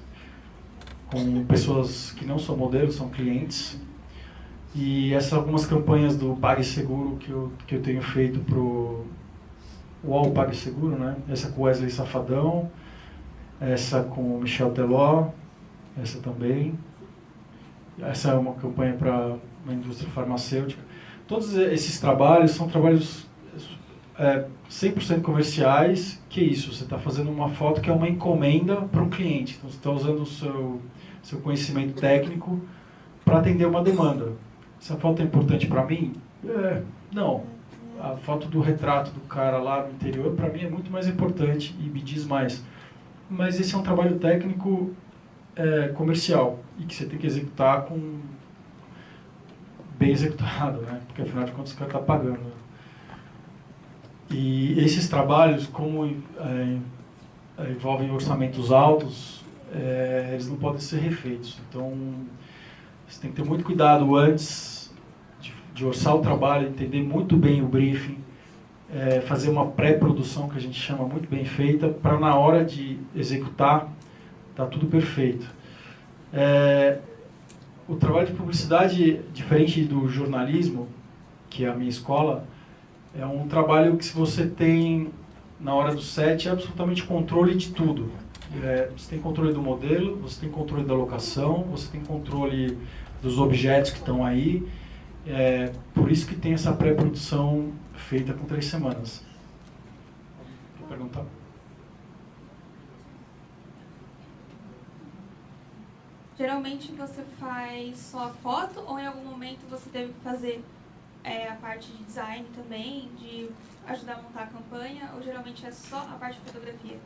com pessoas que não são modelos, são clientes. E essas algumas campanhas do PagSeguro que eu tenho feito para o UOL PagSeguro, né? Essa com Wesley Safadão, essa com Michel Teló, essa também. Essa é uma campanha para uma indústria farmacêutica. Todos esses trabalhos são trabalhos 100% comerciais, que é isso, você está fazendo uma foto que é uma encomenda para um cliente. Então você está usando o seu conhecimento técnico para atender uma demanda. Essa foto é importante para mim? Não. A foto do retrato do cara lá no interior, para mim, é muito mais importante e me diz mais. Mas esse é um trabalho técnico comercial e que você tem que executar bem executado, né? Porque afinal de contas o cara está pagando. E esses trabalhos, como envolvem orçamentos altos, eles não podem ser refeitos. Então, você tem que ter muito cuidado antes de orçar o trabalho, entender muito bem o briefing, fazer uma pré-produção, que a gente chama, muito bem feita, para na hora de executar, tá tudo perfeito. O trabalho de publicidade, diferente do jornalismo, que é a minha escola, é um trabalho que, se você tem, na hora do set, absolutamente controle de tudo. Você tem controle do modelo, você tem controle da locação, você tem controle dos objetos que estão aí. Por isso que tem essa pré-produção feita com 3 semanas. Quer perguntar? Geralmente você faz só a foto ou em algum momento você teve que fazer a parte de design também, de ajudar a montar a campanha, ou geralmente é só a parte de fotografia?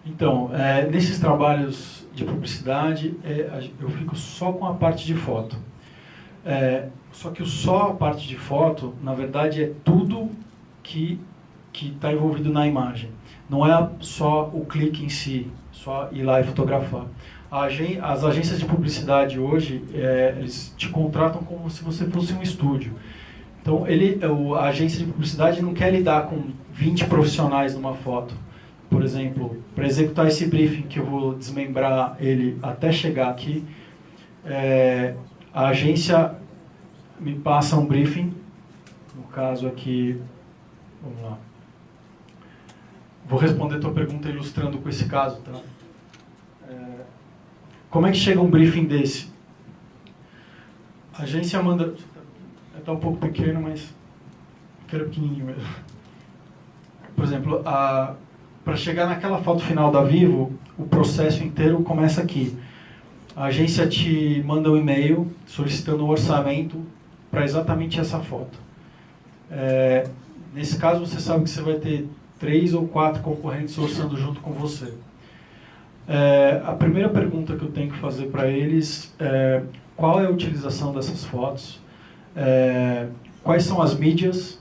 Então, nesses trabalhos de publicidade, eu fico só com a parte de foto. Só que só a parte de foto, na verdade, é tudo que está envolvido na imagem. Não é só o clique em si, só ir lá e fotografar. As agências de publicidade hoje, eles te contratam como se você fosse um estúdio. Então, a agência de publicidade não quer lidar com 20 profissionais numa foto. Por exemplo, para executar esse briefing, que eu vou desmembrar ele até chegar aqui, a agência me passa um briefing, no caso aqui, vamos lá. Vou responder a tua pergunta ilustrando com esse caso, tá? Como é que chega um briefing desse? A agência manda... Está um pouco pequeno, mas quero pequenininho mesmo. Por exemplo, para chegar naquela foto final da Vivo, o processo inteiro começa aqui. A agência te manda um e-mail solicitando um orçamento para exatamente essa foto. Nesse caso, você sabe que você vai ter 3 ou 4 concorrentes orçando junto com você. A primeira pergunta que eu tenho que fazer para eles é: qual é a utilização dessas fotos? Quais são as mídias?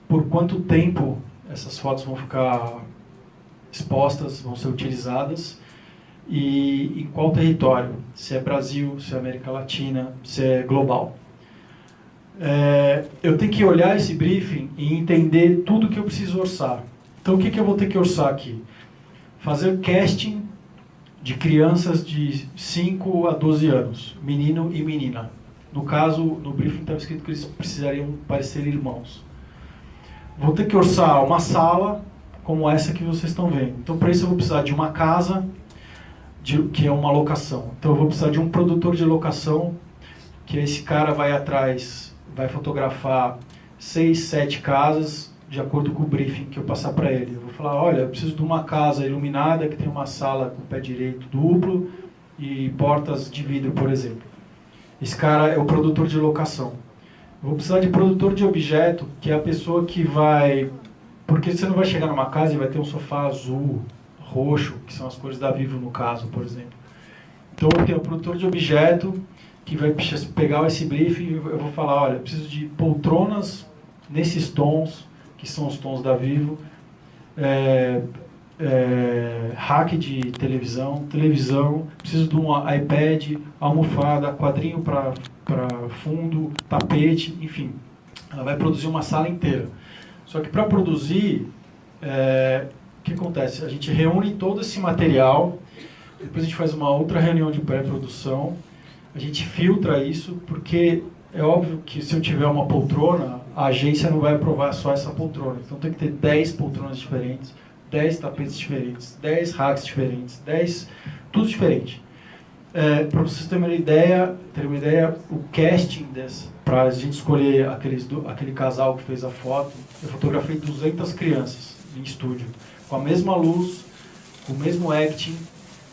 Por quanto tempo essas fotos vão ficar expostas, vão ser utilizadas? E em qual território? Se é Brasil, se é América Latina, se é global? Eu tenho que olhar esse briefing e entender tudo que eu preciso orçar. Então, o que eu vou ter que orçar aqui? Fazer casting de crianças de 5 a 12 anos, menino e menina. No caso, no briefing estava escrito que eles precisariam parecer irmãos. Vou ter que orçar uma sala como essa que vocês estão vendo. Então, para isso eu vou precisar de uma casa, que é uma locação. Então, eu vou precisar de um produtor de locação, que esse cara vai atrás, vai fotografar 6, 7 casas, de acordo com o briefing que eu passar para ele. Eu vou falar: olha, eu preciso de uma casa iluminada, que tem uma sala com pé direito duplo e portas de vidro, por exemplo. Esse cara é o produtor de locação. Eu vou precisar de produtor de objeto, que é a pessoa que vai... Porque você não vai chegar numa casa e vai ter um sofá azul, roxo, que são as cores da Vivo no caso, por exemplo. Então eu tenho o produtor de objeto, que vai pegar esse briefing e eu vou falar: olha, eu preciso de poltronas nesses tons, que são os tons da Vivo, rack de televisão, preciso de um iPad, almofada, quadrinho para fundo, tapete, enfim. Ela vai produzir uma sala inteira. Só que para produzir, o que acontece? A gente reúne todo esse material, depois a gente faz uma outra reunião de pré-produção, a gente filtra isso, porque é óbvio que se eu tiver uma poltrona, a agência não vai aprovar só essa poltrona. Então tem que ter 10 poltronas diferentes, 10 tapetes diferentes, 10 racks diferentes, 10... tudo diferente. Para vocês terem uma ideia, o casting para a gente escolher aquele casal que fez a foto, eu fotografei 200 crianças em estúdio, com a mesma luz, com o mesmo acting.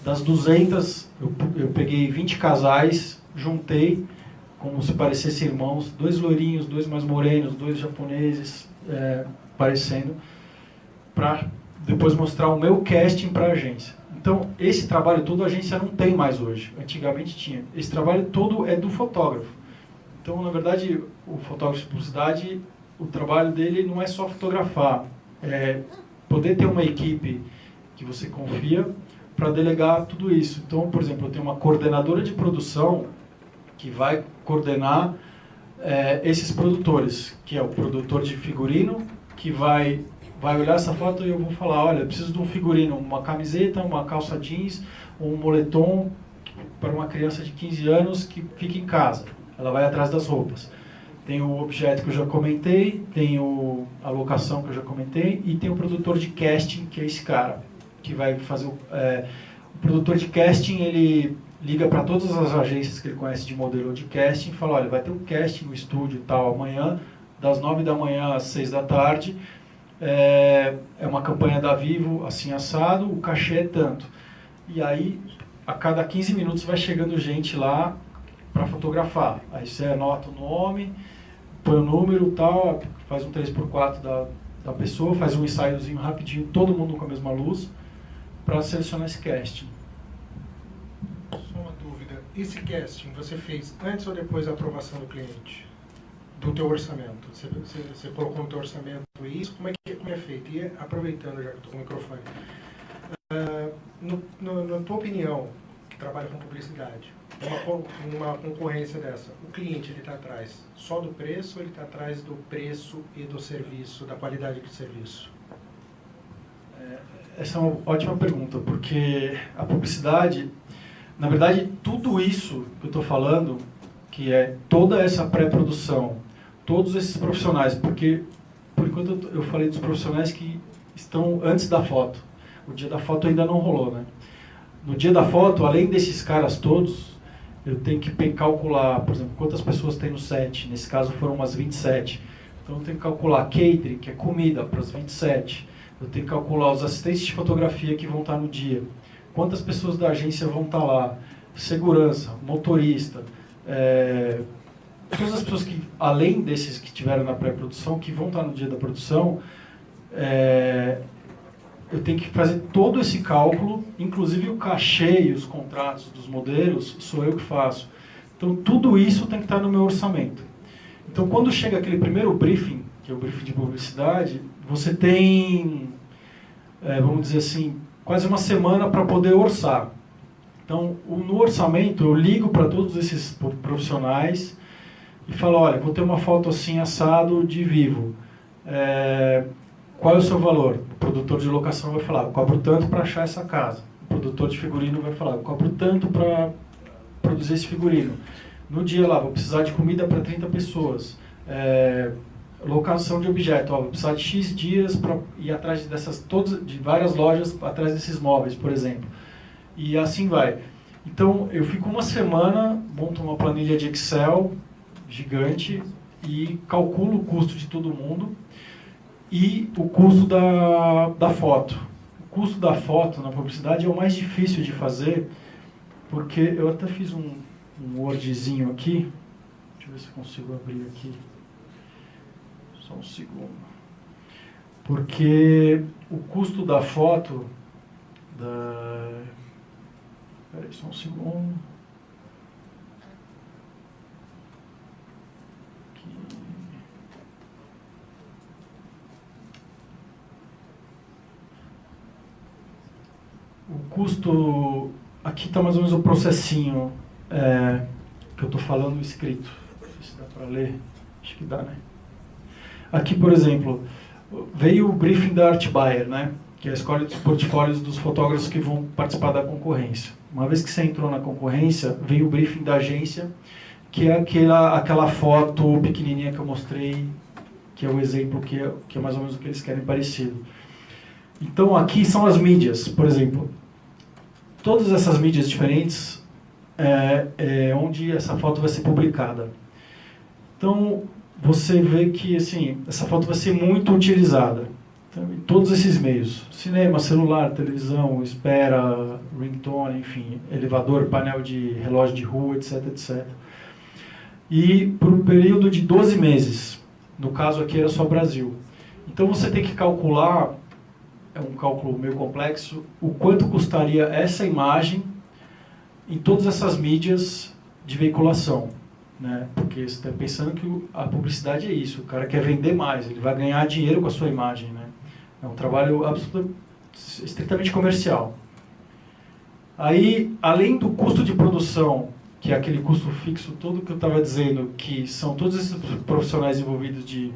Das 200, eu peguei 20 casais, juntei, como se parecessem irmãos, 2 loirinhos, 2 mais morenos, 2 japoneses, parecendo, para depois mostrar o meu casting para a agência. Então, esse trabalho todo a agência não tem mais hoje. Antigamente tinha. Esse trabalho todo é do fotógrafo. Então, na verdade, o fotógrafo de publicidade, o trabalho dele não é só fotografar. É poder ter uma equipe que você confia para delegar tudo isso. Então, por exemplo, eu tenho uma coordenadora de produção que vai coordenar esses produtores, que é o produtor de figurino, que vai olhar essa foto e eu vou falar, olha, eu preciso de um figurino, uma camiseta, uma calça jeans, um moletom para uma criança de 15 anos que fica em casa. Ela vai atrás das roupas. Tem o objeto que eu já comentei, tem a locação que eu já comentei e tem o produtor de casting, que é esse cara, que vai fazer o produtor de casting, ele liga para todas as agências que ele conhece de modelo de casting e fala, olha, vai ter um casting no estúdio tal amanhã, das 9 da manhã às 6 da tarde, é uma campanha da Vivo, assim assado, o cachê é tanto. E aí, a cada 15 minutos vai chegando gente lá para fotografar. Aí você anota o nome, põe o número tal, faz um 3x4 da pessoa, faz um ensaiozinho rapidinho, todo mundo com a mesma luz, para selecionar esse casting. Só uma dúvida. Esse casting você fez antes ou depois da aprovação do cliente? Do teu orçamento? Você colocou no teu orçamento isso? Como é feito? E aproveitando, já que estou com o microfone, na tua opinião, que trabalha com publicidade, uma concorrência dessa, o cliente ele está atrás só do preço ou ele está atrás do preço e do serviço, da qualidade do serviço? Essa é uma ótima pergunta, porque a publicidade, na verdade, tudo isso que eu estou falando, que é toda essa pré-produção, todos esses profissionais, porque, por enquanto, eu falei dos profissionais que estão antes da foto. O dia da foto ainda não rolou, né? No dia da foto, além desses caras todos, eu tenho que calcular, por exemplo, quantas pessoas tem no set. Nesse caso foram umas 27. Então eu tenho que calcular catering, que é comida, para as 27. Eu tenho que calcular os assistentes de fotografia que vão estar no dia. Quantas pessoas da agência vão estar lá. Segurança, motorista. Todas as pessoas que, além desses que estiveram na pré-produção, que vão estar no dia da produção, eu tenho que fazer todo esse cálculo, inclusive o cachê e os contratos dos modelos, sou eu que faço. Então, tudo isso tem que estar no meu orçamento. Então, quando chega aquele primeiro briefing, que é o briefing de publicidade, você tem, vamos dizer assim, quase uma semana para poder orçar. Então, no orçamento, eu ligo para todos esses profissionais e falo, olha, vou ter uma foto assim, assado, de vivo. Qual é o seu valor? O produtor de locação vai falar, eu cobro tanto para achar essa casa. O produtor de figurino vai falar, eu cobro tanto para produzir esse figurino. No dia lá, vou precisar de comida para 30 pessoas. Locação de objeto, vou precisar de X dias para ir atrás de várias lojas, atrás desses móveis, por exemplo. E assim vai. Então, eu fico uma semana, monto uma planilha de Excel gigante e calculo o custo de todo mundo e o custo da foto. O custo da foto na publicidade é o mais difícil de fazer, porque eu até fiz um Wordzinho aqui. Deixa eu ver se eu consigo abrir aqui. Só um segundo. Porque o custo da foto... Espera aí, só um segundo. Aqui. O custo... Aqui está mais ou menos o processinho que eu estou falando escrito. Não sei se dá para ler. Acho que dá, né? Aqui, por exemplo, veio o briefing da Art Buyer, né? Que é a escolha dos portfólios dos fotógrafos que vão participar da concorrência. Uma vez que você entrou na concorrência, veio o briefing da agência, que é aquela foto pequenininha que eu mostrei, que é o exemplo que é mais ou menos o que eles querem parecido. Então, aqui são as mídias, por exemplo. Todas essas mídias diferentes onde essa foto vai ser publicada. Então, você vê que assim, essa foto vai ser muito utilizada. Então, em todos esses meios. Cinema, celular, televisão, espera, ringtone, enfim, elevador, painel de relógio de rua, etc, etc. E por um período de 12 meses. No caso aqui era só Brasil. Então você tem que calcular é um cálculo meio complexo, o quanto custaria essa imagem em todas essas mídias de veiculação, né? Porque você está pensando que a publicidade é isso, o cara quer vender mais, ele vai ganhar dinheiro com a sua imagem, né? É um trabalho estritamente comercial. Aí, além do custo de produção, que é aquele custo fixo todo que eu estava dizendo, que são todos esses profissionais envolvidos de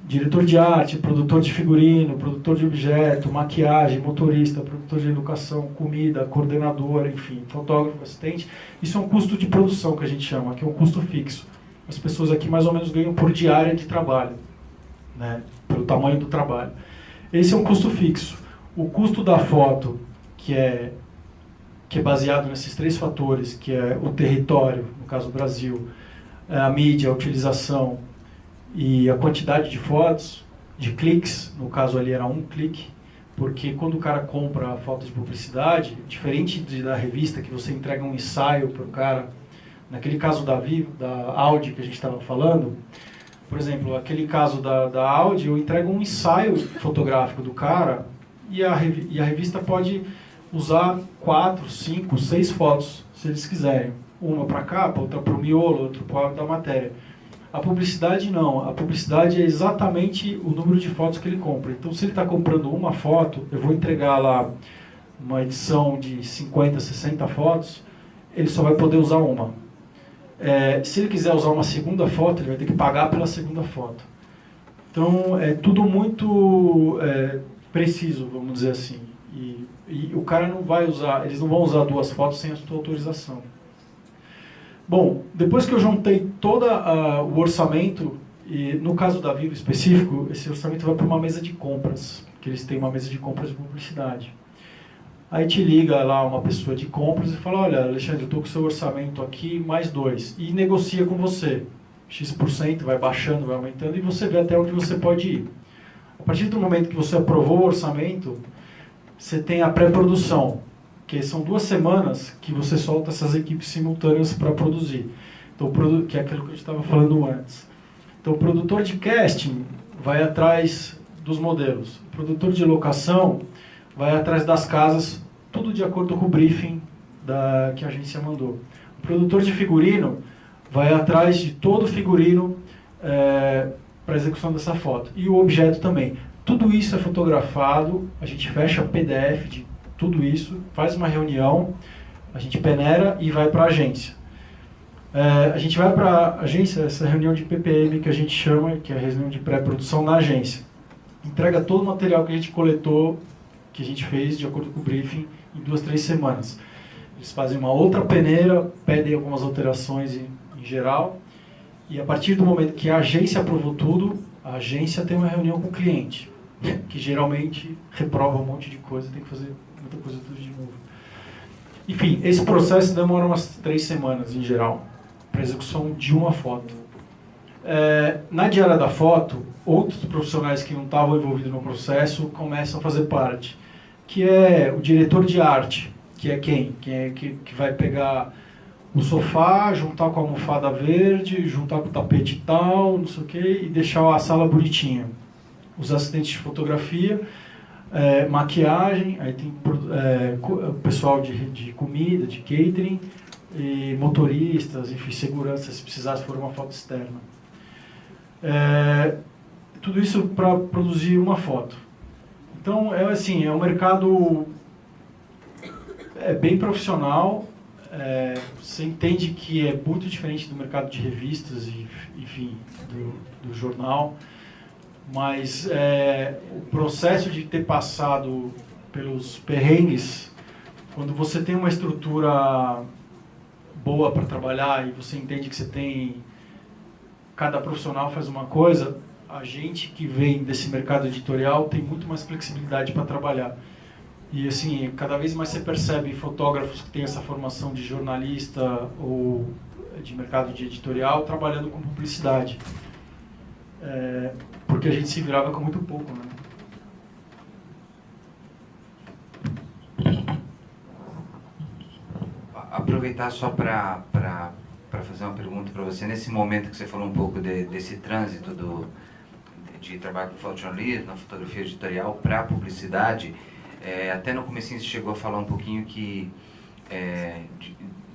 diretor de arte, produtor de figurino, produtor de objeto, maquiagem, motorista, produtor de educação, comida, coordenador, enfim, fotógrafo, assistente. Isso é um custo de produção que a gente chama, que é um custo fixo. As pessoas aqui mais ou menos ganham por diária de trabalho, né, pelo tamanho do trabalho. Esse é um custo fixo. O custo da foto, que é baseado nesses 3 fatores, que é o território, no caso do Brasil, a mídia, a utilização e a quantidade de fotos, de cliques, no caso ali era 1 clique, porque quando o cara compra a foto de publicidade, diferente da revista, que você entrega um ensaio para o cara, naquele caso da Audi que a gente estava falando, por exemplo, aquele caso da Audi, eu entrego um ensaio fotográfico do cara e a revista pode usar 4, 5, 6 fotos, se eles quiserem. Uma para a capa, outra para o miolo, outra para da matéria. A publicidade não. A publicidade é exatamente o número de fotos que ele compra. Então, se ele está comprando uma foto, eu vou entregar lá uma edição de 50, 60 fotos, ele só vai poder usar uma. Se ele quiser usar uma segunda foto, ele vai ter que pagar pela segunda foto. Então, é tudo muito preciso, vamos dizer assim. E o cara não vai usar, eles não vão usar 2 fotos sem a sua autorização. Bom, depois que eu juntei todo o orçamento, e no caso da Vivo específico, esse orçamento vai para uma mesa de compras, que eles têm uma mesa de compras de publicidade. Aí te liga lá uma pessoa de compras e fala, olha, Alexandre, eu estou com o seu orçamento aqui, mais 2, e negocia com você. X%, vai baixando, vai aumentando, e você vê até onde você pode ir. A partir do momento que você aprovou o orçamento, você tem a pré-produção, que são 2 semanas que você solta essas equipes simultâneas para produzir. Então, que é aquilo que a gente estava falando antes. Então, o produtor de casting vai atrás dos modelos. O produtor de locação vai atrás das casas, tudo de acordo com o briefing que a agência mandou. O produtor de figurino vai atrás de todo o figurino para a execução dessa foto. E o objeto também. Tudo isso é fotografado, a gente fecha PDF de tudo isso, faz uma reunião, a gente peneira e vai para a agência. A gente vai para a agência, essa reunião de PPM que a gente chama, que é a reunião de pré-produção na agência. Entrega todo o material que a gente coletou, que a gente fez de acordo com o briefing, em 2, 3 semanas. Eles fazem uma outra peneira, pedem algumas alterações em geral, e a partir do momento que a agência aprovou tudo, a agência tem uma reunião com o cliente, que geralmente reprova um monte de coisa, tem que fazer muita coisa tudo de novo. Enfim, esse processo demora umas 3 semanas em geral, para execução de uma foto. Na diária da foto, outros profissionais que não estavam envolvidos no processo começam a fazer parte, que é o diretor de arte, que é quem? Que vai pegar o sofá, juntar com a almofada verde, juntar com o tapete tal, não sei o que, e deixar a sala bonitinha. Os assistentes de fotografia, maquiagem, aí tem o pessoal de comida, de catering, e motoristas, enfim, segurança, se precisasse for uma foto externa. Tudo isso para produzir uma foto. Então, é um mercado bem profissional, você entende que é muito diferente do mercado de revistas, e, enfim, do jornal, mas o processo de ter passado pelos perrengues, quando você tem uma estrutura boa para trabalhar e você entende que você tem, cada profissional faz uma coisa, a gente que vem desse mercado editorial tem muito mais flexibilidade para trabalhar. E assim, cada vez mais você percebe fotógrafos que têm essa formação de jornalista ou de mercado de editorial trabalhando com publicidade. Porque a gente se virava com muito pouco, né? Aproveitar só para fazer uma pergunta para você. Nesse momento que você falou um pouco desse trânsito de trabalho com fotojornalismo, na fotografia editorial para publicidade, até no comecinho você chegou a falar um pouquinho que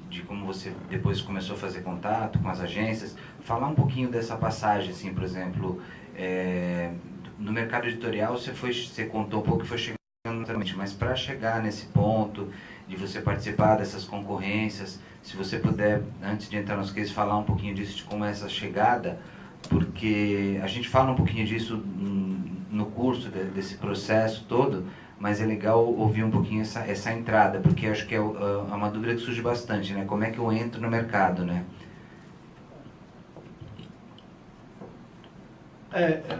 de como você depois começou a fazer contato com as agências, falar um pouquinho dessa passagem, assim, por exemplo, no mercado editorial você contou um pouco que foi chegando, mas para chegar nesse ponto de você participar dessas concorrências, se você puder, antes de entrar nos cases, falar um pouquinho disso, de como é essa chegada, porque a gente fala um pouquinho disso no curso, desse processo todo, mas é legal ouvir um pouquinho essa entrada, porque acho que é uma dúvida que surge bastante, né? Como é que eu entro no mercado, né?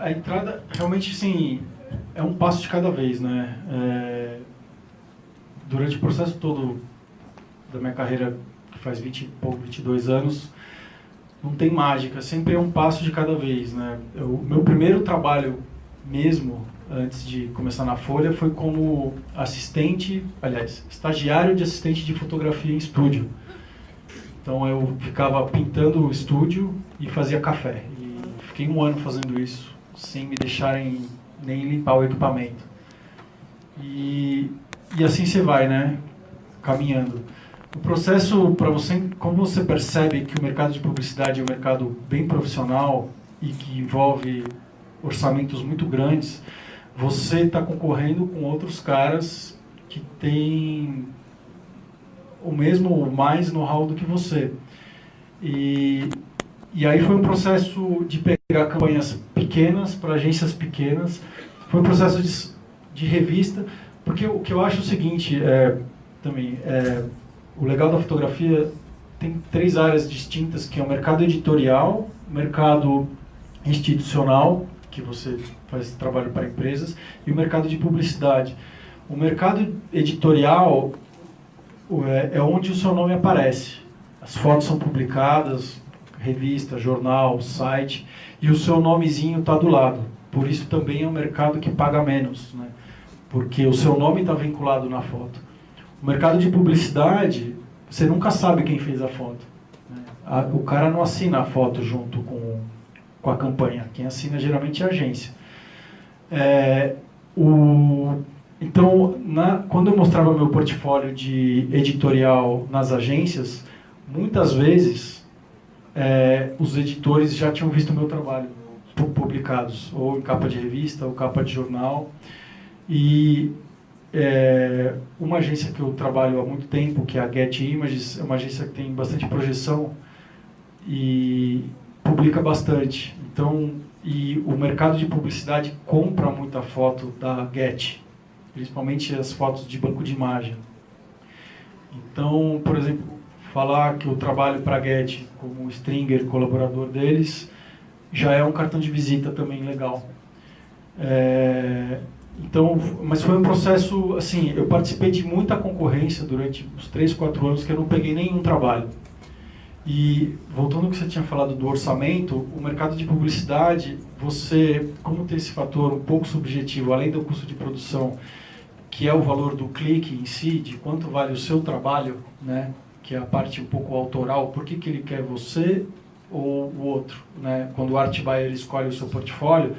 A entrada, realmente, sim, é um passo de cada vez, né? Durante o processo todo da minha carreira, que faz 22 anos, não tem mágica, sempre é um passo de cada vez, né? O meu primeiro trabalho mesmo, antes de começar na Folha, foi como estagiário de assistente de fotografia em estúdio. Então eu ficava pintando o estúdio e fazia café. E fiquei 1 ano fazendo isso, sem me deixarem nem limpar o equipamento. E assim você vai, né? Caminhando. O processo, para você, como você percebe que o mercado de publicidade é um mercado bem profissional e que envolve orçamentos muito grandes, você está concorrendo com outros caras que têm o mesmo ou mais know-how do que você. E aí foi um processo de pegar campanhas pequenas para agências pequenas, foi um processo de revista, porque o que eu acho é o seguinte, o legal da fotografia tem 3 áreas distintas, que é o mercado editorial, o mercado institucional, que você faz trabalho para empresas, e o mercado de publicidade. O mercado editorial é onde o seu nome aparece. As fotos são publicadas, revista, jornal, site, e o seu nomezinho está do lado. Por isso também é um mercado que paga menos, né? Porque o seu nome está vinculado na foto. O mercado de publicidade, você nunca sabe quem fez a foto, né? O cara não assina a foto junto com a campanha. Quem assina geralmente é a agência. Então, quando eu mostrava meu portfólio de editorial nas agências, muitas vezes os editores já tinham visto o meu trabalho publicados, ou em capa de revista, ou capa de jornal. E uma agência que eu trabalho há muito tempo, que é a Get Images, é uma agência que tem bastante projeção e publica bastante. Então, e o mercado de publicidade compra muita foto da Get, principalmente as fotos de banco de imagem. Então, por exemplo, falar que eu trabalho para a Get como stringer, colaborador deles, já é um cartão de visita também legal. Então, mas foi um processo, assim, eu participei de muita concorrência durante uns 3, 4 anos que eu não peguei nenhum trabalho. E, voltando ao que você tinha falado do orçamento, o mercado de publicidade, você, como tem esse fator um pouco subjetivo, além do custo de produção, que é o valor do clique em si, de quanto vale o seu trabalho, né, que é a parte um pouco autoral, por que ele quer você ou o outro, né? Quando o art buyer escolhe o seu portfólio,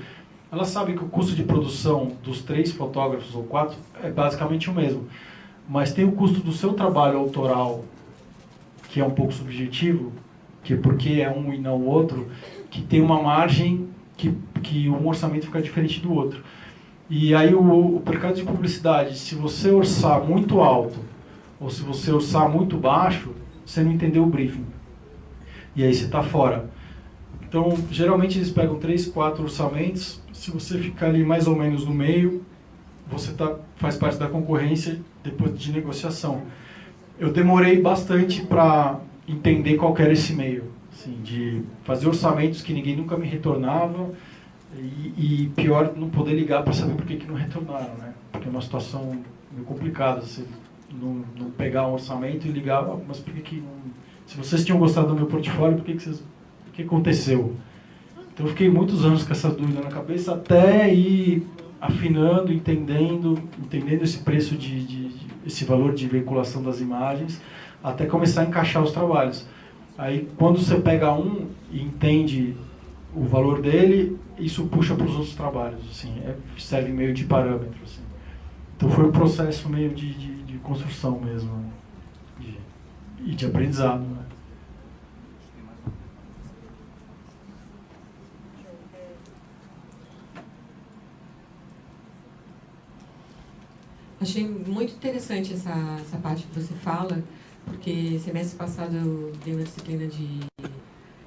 ela sabe que o custo de produção dos 3 fotógrafos ou 4 é basicamente o mesmo, mas tem o custo do seu trabalho autoral, que é um pouco subjetivo, que porque é um e não o outro, que tem uma margem que um orçamento fica diferente do outro. E aí o mercado de publicidade, se você orçar muito alto ou se você orçar muito baixo, você não entendeu o briefing. E aí você está fora. Então, geralmente eles pegam 3, 4 orçamentos, se você ficar ali mais ou menos no meio, você faz parte da concorrência depois de negociação. Eu demorei bastante para entender qual que era esse meio, assim, de fazer orçamentos que ninguém nunca me retornava e pior, não poder ligar para saber por que não retornaram, né? Porque é uma situação meio complicada, você não pegar um orçamento e ligar, mas por que não... Se vocês tinham gostado do meu portfólio, por que aconteceu? Então eu fiquei muitos anos com essa dúvida na cabeça até ir afinando, entendendo esse preço esse valor de veiculação das imagens, até começar a encaixar os trabalhos. Aí, quando você pega um e entende o valor dele, isso puxa para os outros trabalhos, assim, serve meio de parâmetro, assim. Então foi um processo meio de construção mesmo, né? E de aprendizado, né? Achei muito interessante essa parte que você fala, porque semestre passado eu dei uma disciplina de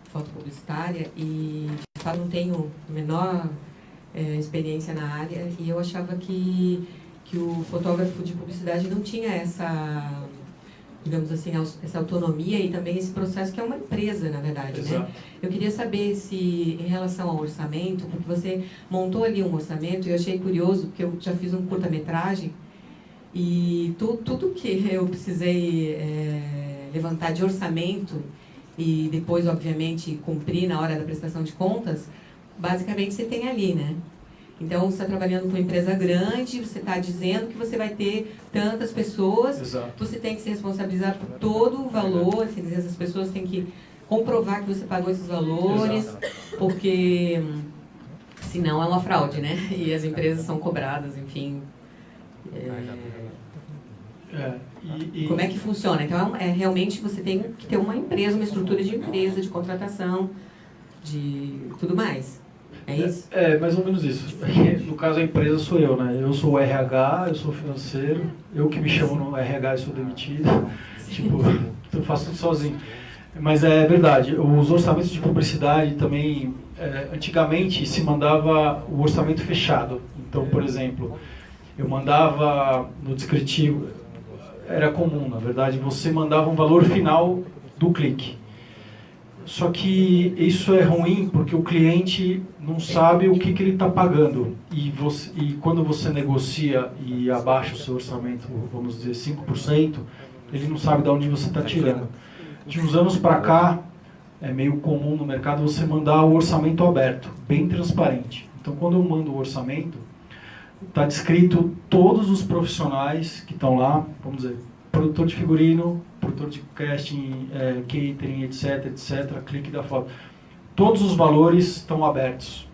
foto publicitária e, de fato, não tenho a menor experiência na área, e eu achava que o fotógrafo de publicidade não tinha essa, digamos assim, essa autonomia e também esse processo que é uma empresa, na verdade, Exato. né? Eu queria saber se, em relação ao orçamento, porque você montou ali um orçamento e eu achei curioso, porque eu já fiz um curta-metragem e tudo que eu precisei levantar de orçamento e depois, obviamente, cumprir na hora da prestação de contas, basicamente você tem ali, né? Então, você está trabalhando com uma empresa grande, você está dizendo que você vai ter tantas pessoas, Exato. você tem que se responsabilizar por todo o valor, quer dizer, essas pessoas têm que comprovar que você pagou esses valores, Exato. porque senão é uma fraude, né? E as empresas são cobradas, enfim. Como é que funciona? Então, realmente você tem que ter uma empresa, uma estrutura de empresa, de contratação, de tudo mais. É isso? É mais ou menos isso. No caso, a empresa sou eu, né? Eu sou o RH, eu sou financeiro, eu que me chamo no RH e sou demitido. Tipo, eu faço tudo sozinho. Mas é verdade, os orçamentos de publicidade também, antigamente se mandava o orçamento fechado. Então, por exemplo, eu mandava no descritivo, era comum, na verdade, você mandava um valor final do clique. Só que isso é ruim porque o cliente não sabe o que ele está pagando. E quando você negocia e abaixa o seu orçamento, vamos dizer, 5%, ele não sabe de onde você está tirando. De uns anos para cá, é meio comum no mercado você mandar o orçamento aberto, bem transparente. Então, quando eu mando o orçamento, está descrito todos os profissionais que estão lá, vamos dizer, produtor de figurino, produtor de casting, catering, etc, clique da foto. Todos os valores estão abertos.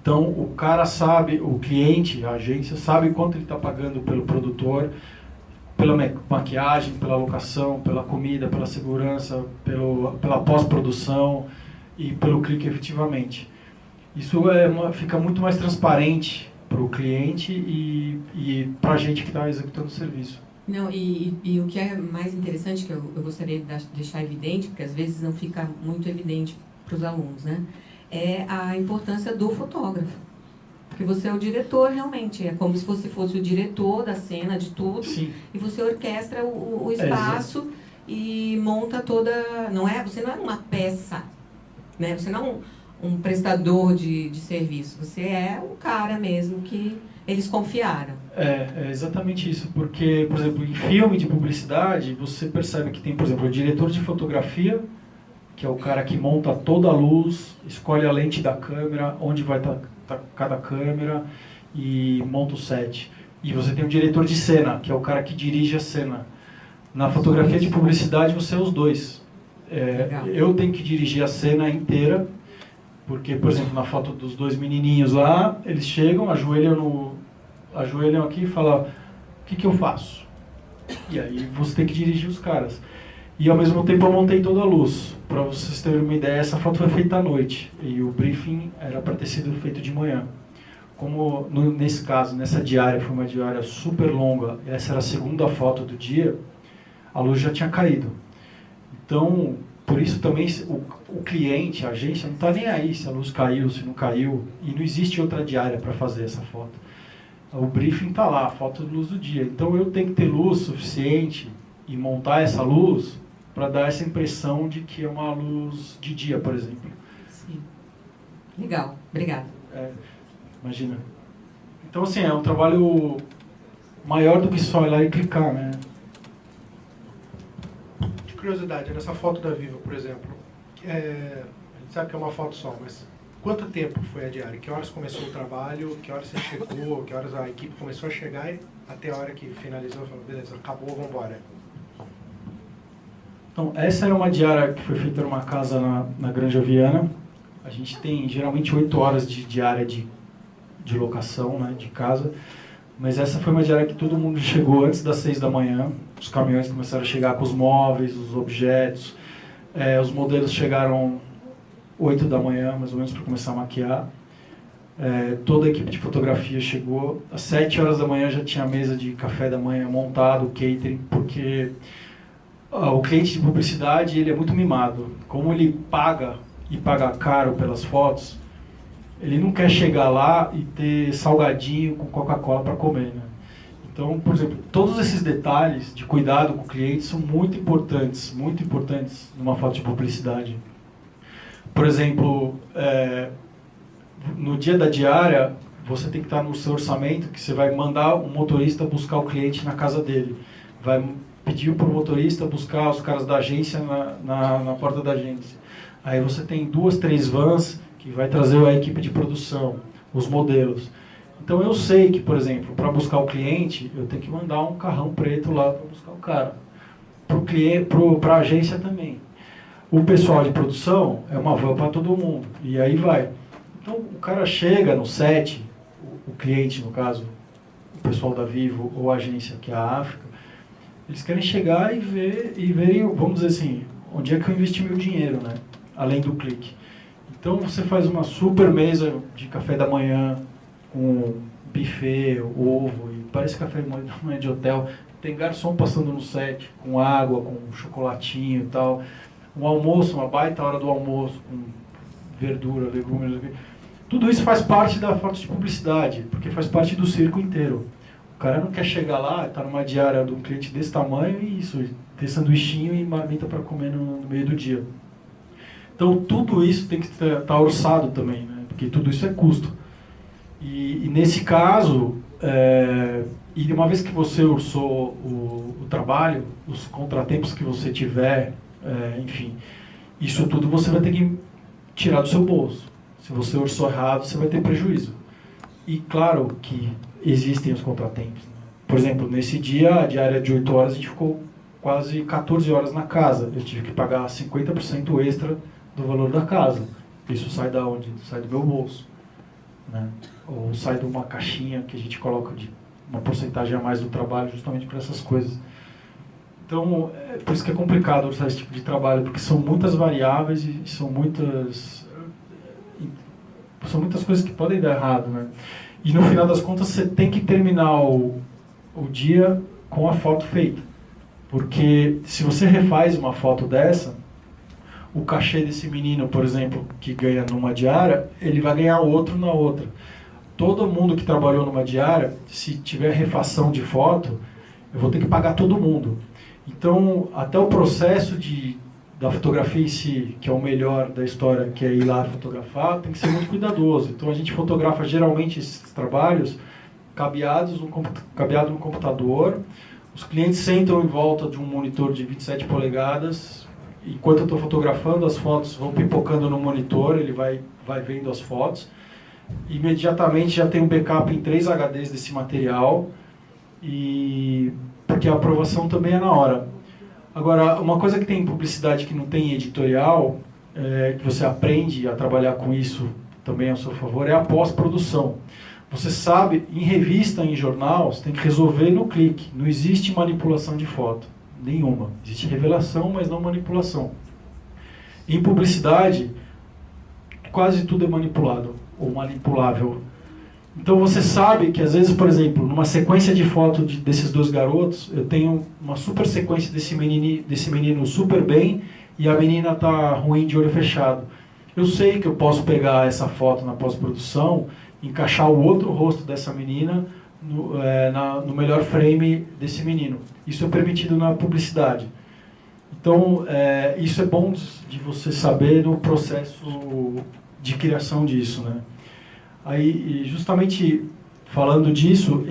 Então, o cara sabe, o cliente, a agência, sabe quanto ele está pagando pelo produtor, pela maquiagem, pela locação, pela comida, pela segurança, pela pós-produção e pelo clique efetivamente. Isso fica muito mais transparente para o cliente e para a gente que está executando o serviço. Não, e o que é mais interessante, que eu gostaria de deixar evidente, porque às vezes não fica muito evidente para os alunos, né? É a importância do fotógrafo. Porque você é o diretor, realmente. É como se você fosse o diretor da cena, de tudo. Sim. E você orquestra o espaço e monta toda... Você não é uma peça, né? Você não é um prestador de serviço. Você é o cara mesmo que eles confiaram. É exatamente isso, porque, por exemplo, em filme de publicidade, você percebe que tem, por exemplo, o diretor de fotografia, que é o cara que monta toda a luz, escolhe a lente da câmera, onde vai estar cada câmera e monta o set. E você tem o diretor de cena, que é o cara que dirige a cena. Na fotografia de publicidade, você é os dois. Eu tenho que dirigir a cena inteira, porque, por exemplo, na foto dos dois menininhos lá, eles chegam, ajoelham aqui e falam: o que eu faço? E aí você tem que dirigir os caras. E ao mesmo tempo eu montei toda a luz. Para vocês terem uma ideia, essa foto foi feita à noite. E o briefing era para ter sido feito de manhã. Como nesse caso, nessa diária, foi uma diária super longa, essa era a segunda foto do dia, a luz já tinha caído. Então, por isso também o cliente, a agência, não está nem aí se a luz caiu, se não caiu. E não existe outra diária para fazer essa foto. O briefing está lá, a foto de luz do dia. Então eu tenho que ter luz suficiente e montar essa luz para dar essa impressão de que é uma luz de dia, por exemplo. Sim. Legal, obrigada. Imagina. Então, assim, é um trabalho maior do que só ir lá e clicar, né? De curiosidade, nessa foto da Viva, por exemplo, a gente sabe que é uma foto só, mas quanto tempo foi a diária? Que horas começou o trabalho? Que horas você chegou? Que horas a equipe começou a chegar? E até a hora que finalizou, falou: beleza, acabou, vamos embora. Então, essa era uma diária que foi feita numa casa na Granja Viana. A gente tem geralmente 8 horas de diária de locação, né, de casa, mas essa foi uma diária que todo mundo chegou antes das 6 da manhã, os caminhões começaram a chegar com os móveis, os objetos, os modelos chegaram 8 da manhã, mais ou menos, para começar a maquiar. Toda a equipe de fotografia chegou, às 7 horas da manhã já tinha a mesa de café da manhã montado, catering, porque o cliente de publicidade ele é muito mimado. Como ele paga e paga caro pelas fotos, ele não quer chegar lá e ter salgadinho com Coca-Cola para comer, né? Então, por exemplo, todos esses detalhes de cuidado com o cliente são muito importantes numa foto de publicidade. Por exemplo, no dia da diária, você tem que estar no seu orçamento que você vai mandar um motorista buscar o cliente na casa dele. Vai pedir para o motorista buscar os caras da agência na porta da agência. Aí você tem 2, 3 vans que vai trazer a equipe de produção, os modelos. Então eu sei que, por exemplo, para buscar o cliente, eu tenho que mandar um carrão preto lá para buscar o cara. Para a agência também. O pessoal de produção é uma van para todo mundo. E aí vai. Então o cara chega no set, o cliente no caso, o pessoal da Vivo ou a agência que é a África, eles querem chegar e verem, vamos dizer assim, onde é que eu investi meu dinheiro, né? Além do clique. Então você faz uma super mesa de café da manhã com buffet, ovo, e parece café da manhã de hotel. Tem garçom passando no set com água, com chocolatinho e tal. Um almoço, uma baita hora do almoço com verdura, legumes. Tudo isso faz parte da foto de publicidade, porque faz parte do circo inteiro. O cara não quer chegar lá, estar numa diária de um cliente desse tamanho e isso, ter sanduichinho e marmita para comer no meio do dia. Então tudo isso tem que estar orçado também, né? Porque tudo isso é custo. E nesse caso, e uma vez que você orçou o trabalho, os contratempos que você tiver, enfim, isso tudo você vai ter que tirar do seu bolso. Se você orçou errado, você vai ter prejuízo. E claro que existem os contratempos. Por exemplo, nesse dia, a diária de 8 horas, a gente ficou quase 14 horas na casa. Eu tive que pagar 50% extra do valor da casa. Isso sai da onde? Sai do meu bolso, né? Ou sai de uma caixinha que a gente coloca de uma porcentagem a mais do trabalho justamente para essas coisas. Então, por isso que é complicado orçar esse tipo de trabalho, porque são muitas variáveis e são muitas coisas que podem dar errado, né? E no final das contas você tem que terminar o dia com a foto feita. Porque se você refaz uma foto dessa, o cachê desse menino, por exemplo, que ganha numa diária, ele vai ganhar outro na outra. Todo mundo que trabalhou numa diária, se tiver refação de foto, eu vou ter que pagar todo mundo. Então, até o processo da fotografia em si, que é o melhor da história, que é ir lá fotografar, tem que ser muito cuidadoso. Então, a gente fotografa geralmente esses trabalhos cabeado no computador. Os clientes sentam em volta de um monitor de 27 polegadas. Enquanto eu estou fotografando, as fotos vão pipocando no monitor, ele vai vendo as fotos. Imediatamente já tem um backup em 3 HDs desse material, porque a aprovação também é na hora. Agora, uma coisa que tem em publicidade que não tem em editorial, que você aprende a trabalhar com isso também a seu favor, é a pós-produção. Você sabe, em revista, em jornal, você tem que resolver no clique. Não existe manipulação de foto, nenhuma. Existe revelação, mas não manipulação. Em publicidade, quase tudo é manipulado, ou manipulável. Então você sabe que às vezes, por exemplo, numa sequência de foto desses 2 garotos, eu tenho uma super sequência desse menino super bem e a menina está ruim de olho fechado. Eu sei que eu posso pegar essa foto na pós-produção, encaixar o outro rosto dessa menina no melhor frame desse menino. Isso é permitido na publicidade. Então, isso é bom de você saber no processo de criação disso, né? Aí, justamente falando disso,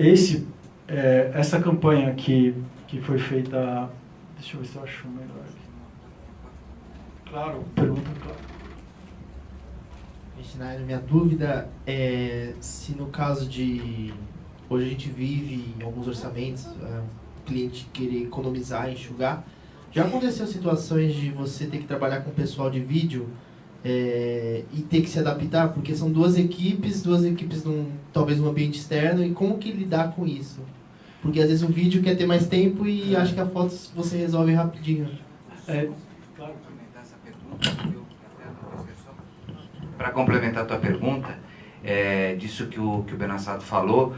essa campanha que foi feita... Deixa eu ver se eu acho melhor aqui. Claro, pergunta, claro. Schneider, minha dúvida é se no caso de... Hoje a gente vive em alguns orçamentos, o cliente querer economizar, enxugar. Já aconteceu situações de você ter que trabalhar com o pessoal de vídeo e ter que se adaptar, porque são duas equipes talvez num ambiente externo, e como que lidar com isso? Porque às vezes o vídeo quer ter mais tempo e acha que a foto você resolve rapidinho. Para complementar a tua pergunta, disso que o Benassato falou,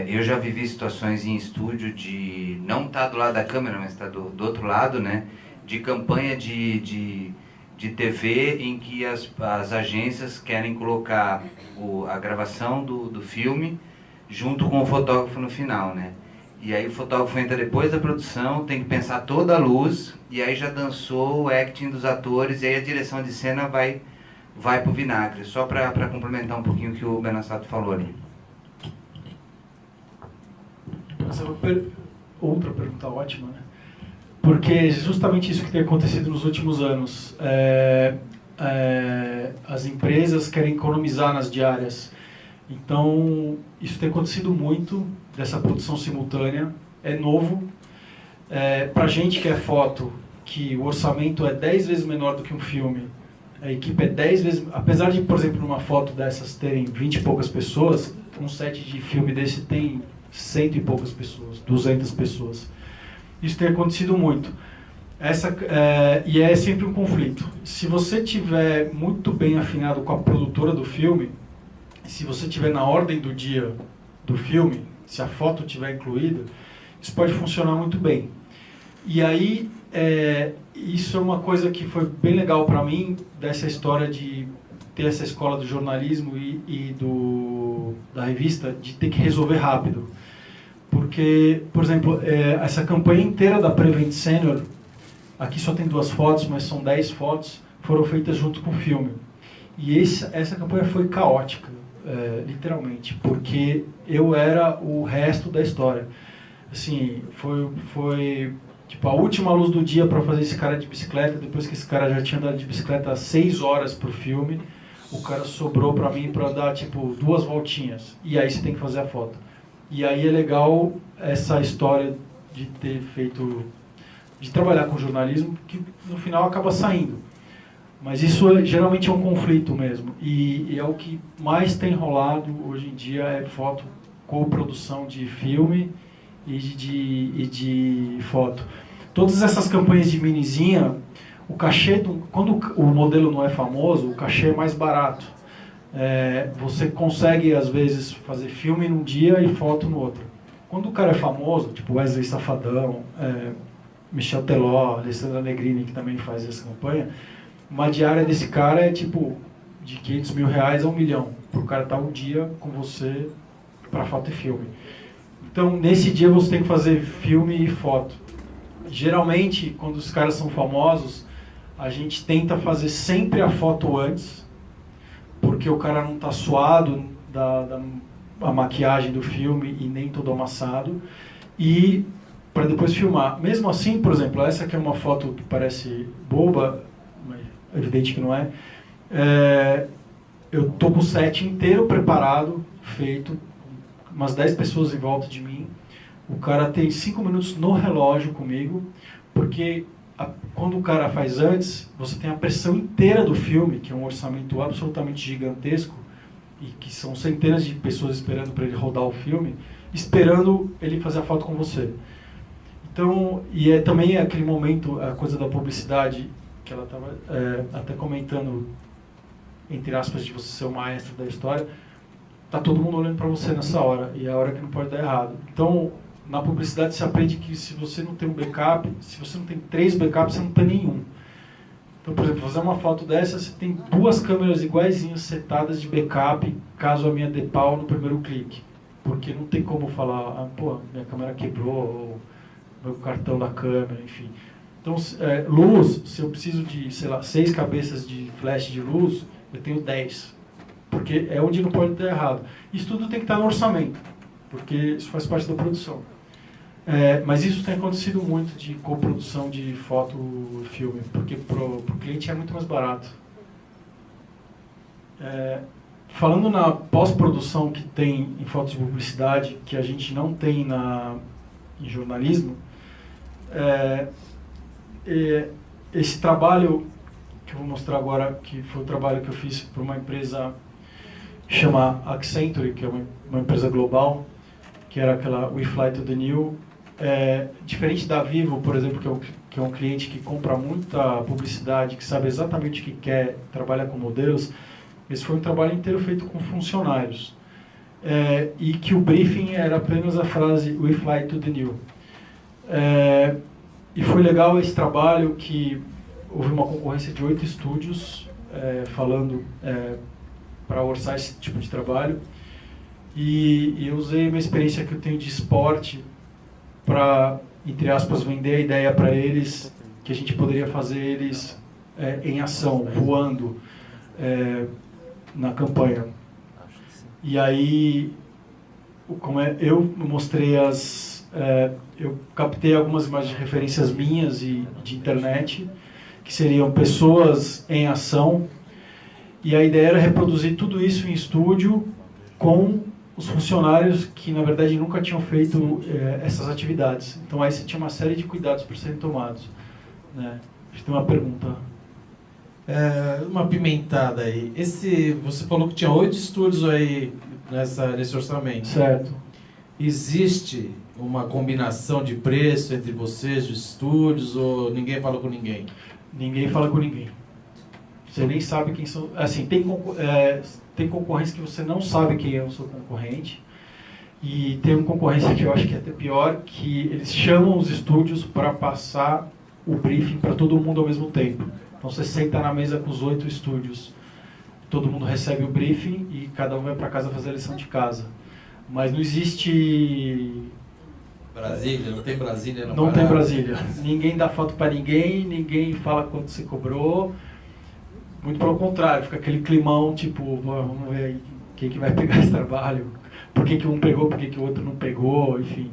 eu já vivi situações em estúdio de não estar do lado da câmera, mas estar do outro lado, né? De campanha de TV em que as agências querem colocar a gravação do filme junto com o fotógrafo no final, né? E aí o fotógrafo entra depois da produção, tem que pensar toda a luz, e aí já dançou o acting dos atores, e aí a direção de cena vai pro vinagre. Só para complementar um pouquinho o que o Benassato falou ali. Essa é uma outra pergunta ótima, né? Porque é justamente isso que tem acontecido nos últimos anos. As empresas querem economizar nas diárias. Então, isso tem acontecido muito, dessa produção simultânea. É novo. Para a gente que é foto, que o orçamento é 10 vezes menor do que um filme, a equipe é 10 vezes... Apesar de, por exemplo, numa foto dessas terem 20 e poucas pessoas, um set de filme desse tem 100 e poucas pessoas, 200 pessoas. Isso tem acontecido muito. E é sempre um conflito. Se você tiver muito bem afinado com a produtora do filme, se você tiver na ordem do dia do filme, se a foto tiver incluída, isso pode funcionar muito bem. E aí, isso é uma coisa que foi bem legal para mim, dessa história de ter essa escola do jornalismo e da revista, de ter que resolver rápido. Porque, por exemplo, essa campanha inteira da Prevent Senior, aqui só tem 2 fotos, mas são 10 fotos, foram feitas junto com o filme. E essa campanha foi caótica, literalmente, porque eu era o resto da história. Assim, foi tipo a última luz do dia para fazer esse cara de bicicleta. Depois que esse cara já tinha andado de bicicleta 6 horas pro filme, o cara sobrou para mim para dar tipo 2 voltinhas. E aí você tem que fazer a foto. E aí é legal essa história de ter feito, de trabalhar com jornalismo, que no final acaba saindo. Mas isso geralmente é um conflito mesmo. E é o que mais tem rolado hoje em dia, é foto, coprodução de filme e de foto. Todas essas campanhas de minizinha, o cachê, quando o modelo não é famoso, o cachê é mais barato. Você consegue, às vezes, fazer filme num dia e foto no outro. Quando o cara é famoso, tipo Wesley Safadão, Michel Teló, Alessandra Negrini, que também faz essa campanha, uma diária desse cara é tipo de R$500 mil a R$1 milhão, para o cara estar um dia com você para foto e filme. Então, nesse dia você tem que fazer filme e foto. Geralmente, quando os caras são famosos, a gente tenta fazer sempre a foto antes, porque o cara não está suado da maquiagem do filme e nem todo amassado, e para depois filmar. Mesmo assim, por exemplo, essa aqui é uma foto que parece boba, mas é evidente que não é. Eu estou com o set inteiro preparado, feito, umas 10 pessoas em volta de mim. O cara tem 5 minutos no relógio comigo, porque quando o cara faz antes, você tem a pressão inteira do filme, que é um orçamento absolutamente gigantesco, e que são centenas de pessoas esperando para ele rodar o filme, esperando ele fazer a foto com você. Então, e também aquele momento, a coisa da publicidade, que ela estava até comentando, entre aspas, de você ser o maestro da história, tá todo mundo olhando para você nessa hora, e é a hora que não pode dar errado. Então, na publicidade você aprende que se você não tem um backup, se você não tem 3 backups, você não tem nenhum. Então, por exemplo, fazer uma foto dessa, você tem 2 câmeras iguaizinhas setadas de backup, caso a minha dê pau no primeiro clique. Porque não tem como falar, pô, minha câmera quebrou, ou meu cartão da câmera, enfim. Então, luz, se eu preciso de, sei lá, 6 cabeças de flash de luz, eu tenho 10. Porque é onde não pode ter errado. Isso tudo tem que estar no orçamento, porque isso faz parte da produção. Mas isso tem acontecido muito de coprodução de foto e filme, porque para o cliente é muito mais barato. Falando na pós-produção que tem em fotos de publicidade, que a gente não tem em jornalismo, esse trabalho que eu vou mostrar agora, que foi o trabalho que eu fiz para uma empresa que chama Accenture, que é uma empresa global, que era aquela We Fly to the New. Diferente da Vivo, por exemplo, que é um cliente que compra muita publicidade, que sabe exatamente o que quer, trabalha com modelos, esse foi um trabalho inteiro feito com funcionários. E que o briefing era apenas a frase We Fly to the New. E foi legal esse trabalho que houve uma concorrência de 8 estúdios falando para orçar esse tipo de trabalho. E eu usei a minha experiência que eu tenho de esporte para, entre aspas, vender a ideia para eles que a gente poderia fazer eles em ação, voando na campanha. E aí, eu mostrei eu captei algumas imagens de referências minhas e de internet, que seriam pessoas em ação, e a ideia era reproduzir tudo isso em estúdio com os funcionários que, na verdade, nunca tinham feito essas atividades. Então, aí você tinha uma série de cuidados para serem tomados. Né? A gente tem uma pergunta. Uma pimentada aí. Você falou que tinha 8 estúdios aí nesse orçamento. Certo. Existe uma combinação de preço entre vocês, os estúdios, ou ninguém fala com ninguém? Ninguém fala com ninguém. Você nem sabe quem são. Assim, tem concorrência que você não sabe quem é o seu concorrente. E tem uma concorrência que eu acho que é até pior, que eles chamam os estúdios para passar o briefing para todo mundo ao mesmo tempo. Então você senta na mesa com os 8 estúdios, todo mundo recebe o briefing e cada um vai para casa fazer a lição de casa. Mas não existe... Brasília? Não tem Brasília? Não tem Brasília. Ninguém dá foto para ninguém, ninguém fala quanto você cobrou. Muito pelo contrário, fica aquele climão, tipo, vamos ver aí quem que vai pegar esse trabalho, por que um pegou, por que o outro não pegou, enfim.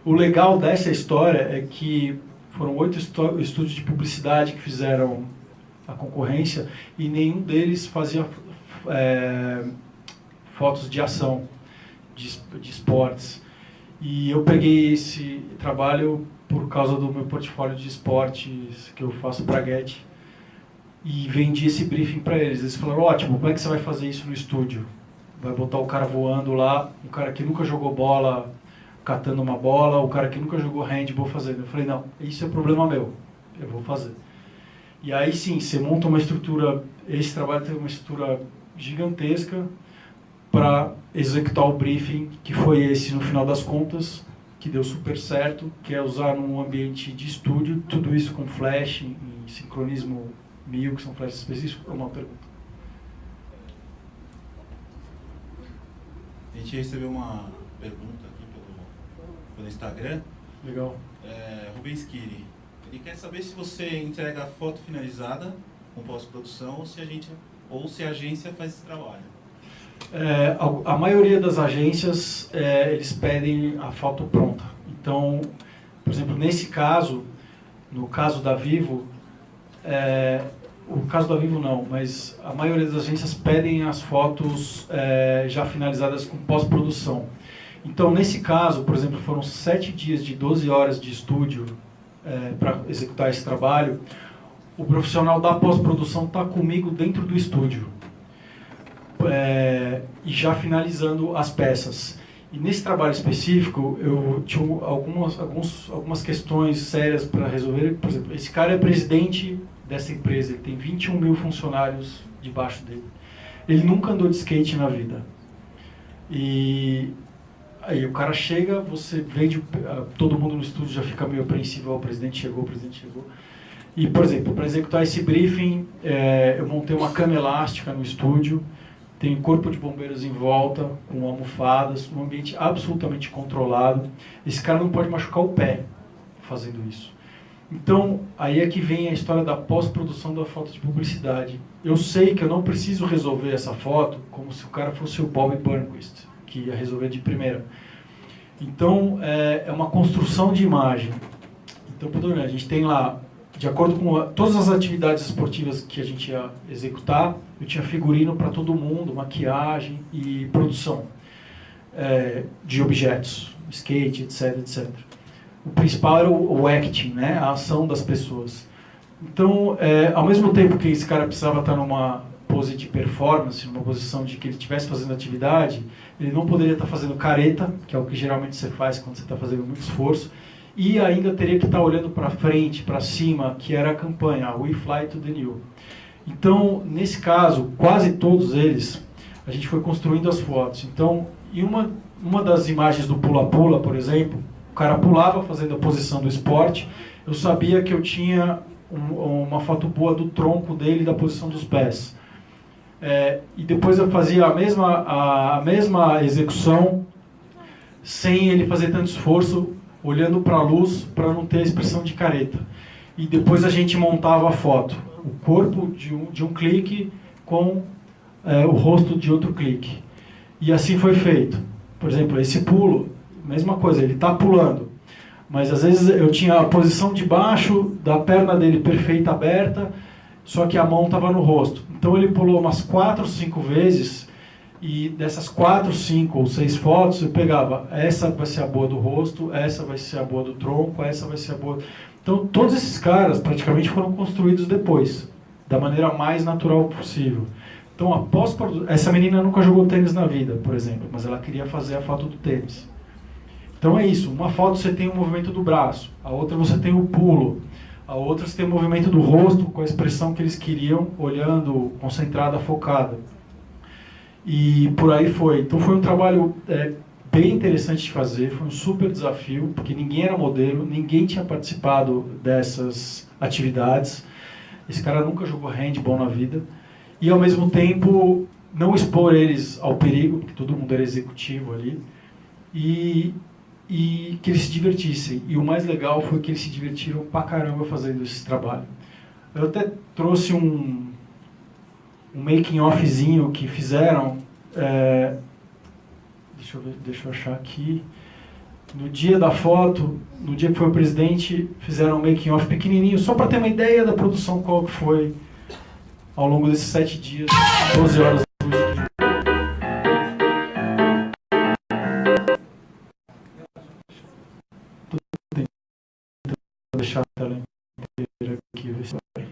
O legal dessa história é que foram 8 estúdios de publicidade que fizeram a concorrência e nenhum deles fazia fotos de ação, de esportes. E eu peguei esse trabalho por causa do meu portfólio de esportes que eu faço para a Getty e vendi esse briefing para eles. Eles falaram, ótimo, como é que você vai fazer isso no estúdio? Vai botar o cara voando lá, um cara que nunca jogou bola, catando uma bola, o cara que nunca jogou handball fazendo. Eu falei, não, isso é problema meu, eu vou fazer. E aí sim, você monta uma estrutura, esse trabalho teve uma estrutura gigantesca para executar o briefing, que foi esse no final das contas, que deu super certo, que é usar num ambiente de estúdio, tudo isso com flash, em sincronismo 1000, que são flashes específicos. Uma pergunta. A gente recebeu uma pergunta aqui pelo Instagram. Legal. Rubens Kiri. Ele quer saber se você entrega a foto finalizada com pós-produção ou se a agência faz esse trabalho. A maioria das agências, eles pedem a foto pronta. Então, por exemplo, nesse caso, no caso da Vivo, o caso da Vivo não, mas a maioria das agências pedem as fotos já finalizadas com pós-produção. Então, nesse caso, por exemplo, foram 7 dias de 12 horas de estúdio para executar esse trabalho. O profissional da pós-produção está comigo dentro do estúdio. E já finalizando as peças. E nesse trabalho específico, eu tinha algumas questões sérias para resolver. Por exemplo, esse cara é presidente dessa empresa, ele tem 21 mil funcionários debaixo dele. Ele nunca andou de skate na vida. E aí o cara chega, você vende, todo mundo no estúdio já fica meio apreensivo, o presidente chegou. E, por exemplo, para executar esse briefing, eu montei uma cama elástica no estúdio, tem corpo de bombeiros em volta, com almofadas, um ambiente absolutamente controlado. Esse cara não pode machucar o pé fazendo isso. Então, aí é que vem a história da pós-produção da foto de publicidade. Eu sei que eu não preciso resolver essa foto como se o cara fosse o Bob Burnquist, que ia resolver de primeira. Então, é uma construção de imagem. Então, a gente tem lá, de acordo com todas as atividades esportivas que a gente ia executar, eu tinha figurino para todo mundo, maquiagem e produção de objetos, skate, etc, etc. O principal era o acting, né, a ação das pessoas. Então, ao mesmo tempo que esse cara precisava estar numa pose de performance, numa posição de que ele estivesse fazendo atividade, ele não poderia estar fazendo careta, que é o que geralmente você faz quando você está fazendo muito esforço, e ainda teria que estar olhando para frente, para cima, que era a campanha, a We Fly to the New. Então, nesse caso, quase todos eles, a gente foi construindo as fotos. Então, em uma das imagens do pula-pula, por exemplo, o cara pulava fazendo a posição do esporte, eu sabia que eu tinha uma foto boa do tronco dele e da posição dos pés. E depois eu fazia a mesma execução, sem ele fazer tanto esforço, olhando para a luz, para não ter a expressão de careta. E depois a gente montava a foto, o corpo de um clique com o rosto de outro clique. E assim foi feito. Por exemplo, esse pulo, mesma coisa, ele está pulando. Mas às vezes eu tinha a posição de baixo da perna dele perfeita, aberta, só que a mão estava no rosto. Então ele pulou umas 4, 5 vezes, e dessas 4, 5 ou 6 fotos, eu pegava, essa vai ser a boa do rosto, essa vai ser a boa do tronco, essa vai ser a boa... Então todos esses caras praticamente foram construídos depois, da maneira mais natural possível. Então após essa menina nunca jogou tênis na vida, por exemplo, mas ela queria fazer a foto do tênis. Então é isso, uma foto você tem o movimento do braço, a outra você tem o pulo, a outra você tem o movimento do rosto com a expressão que eles queriam, olhando, concentrada, focada. E por aí foi. Então foi um trabalho bem interessante de fazer, foi um super desafio, porque ninguém era modelo, ninguém tinha participado dessas atividades. Esse cara nunca jogou handball na vida. E ao mesmo tempo não expor eles ao perigo, porque todo mundo era executivo ali. E que eles se divertissem. E o mais legal foi que eles se divertiram pra caramba fazendo esse trabalho. Eu até trouxe um making-offzinho que fizeram. Deixa eu achar aqui. No dia da foto, no dia que foi o presidente, fizeram um making-off pequenininho, só para ter uma ideia da produção, qual que foi ao longo desses 7 dias, 12 horas. Deixar a tela inteira aqui, ver se vai.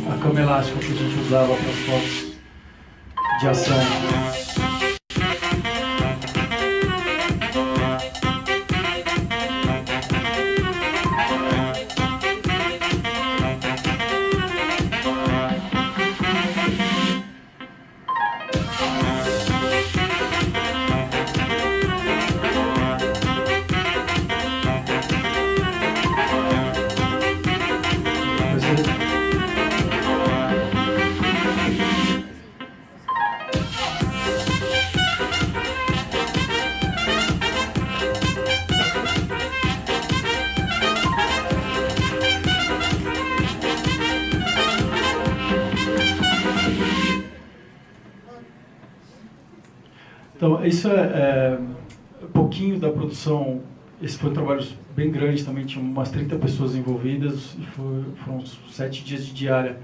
A cama elástica que a gente usava para as fotos de ação. Então, isso é um pouquinho da produção. Esse foi um trabalho bem grande também, tinha umas 30 pessoas envolvidas, e foram uns 7 dias de diária.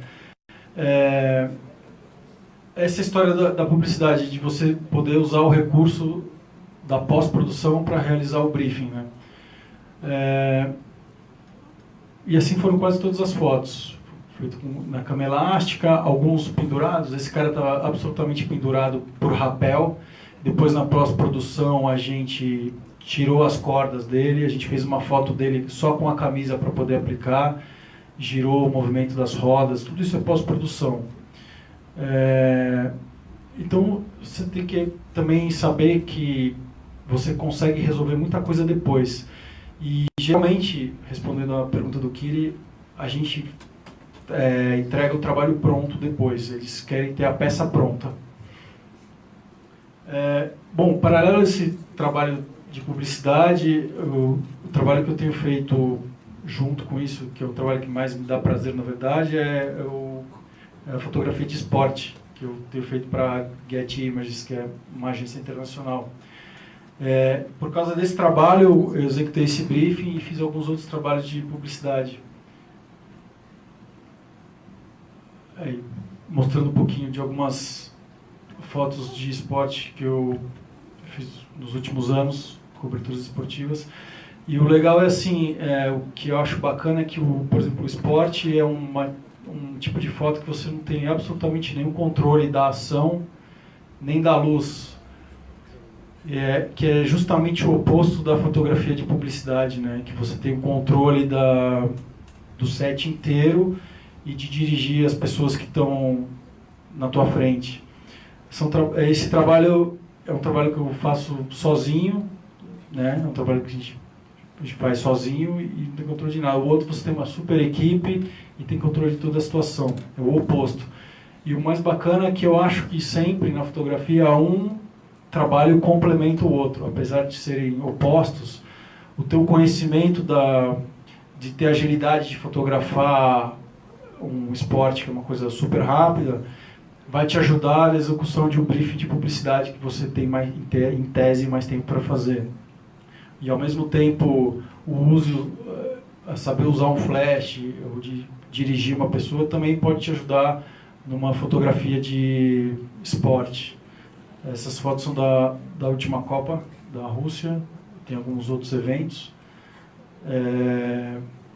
Essa história da publicidade, de você poder usar o recurso da pós-produção para realizar o briefing, né? E assim foram quase todas as fotos. Feito na cama elástica, alguns pendurados. Esse cara estava absolutamente pendurado por rapel. Depois, na pós-produção, a gente tirou as cordas dele, a gente fez uma foto dele só com a camisa para poder aplicar, girou o movimento das rodas, tudo isso é pós-produção. Então, você tem que também saber que você consegue resolver muita coisa depois. E, geralmente, respondendo a pergunta do Kiri, a gente entrega o trabalho pronto depois. Eles querem ter a peça pronta. Bom, paralelo a esse trabalho de publicidade, o trabalho que eu tenho feito junto com isso, que é o trabalho que mais me dá prazer, na verdade, é a fotografia de esporte, que eu tenho feito para a Getty Images, que é uma agência internacional. Por causa desse trabalho, eu executei esse briefing e fiz alguns outros trabalhos de publicidade. Mostrando um pouquinho de algumas fotos de esporte que eu fiz nos últimos anos, coberturas esportivas. E o legal é assim, o que eu acho bacana é que, por exemplo, o esporte é um tipo de foto que você não tem absolutamente nenhum controle da ação, nem da luz. Que é justamente o oposto da fotografia de publicidade, né? Que você tem o controle do set inteiro e de dirigir as pessoas que estão na tua frente. Esse trabalho é um trabalho que eu faço sozinho, né? É um trabalho que a gente faz sozinho e não tem controle de nada. O outro, você tem uma super equipe e tem controle de toda a situação. É o oposto. E o mais bacana é que eu acho que sempre na fotografia um trabalho complementa o outro. Apesar de serem opostos, o teu conhecimento de ter agilidade de fotografar um esporte, que é uma coisa super rápida, vai te ajudar na execução de um briefing de publicidade que você tem mais, em tese mais tempo para fazer. E ao mesmo tempo saber usar um flash ou de dirigir uma pessoa também pode te ajudar numa fotografia de esporte. Essas fotos são da última Copa da Rússia, tem alguns outros eventos.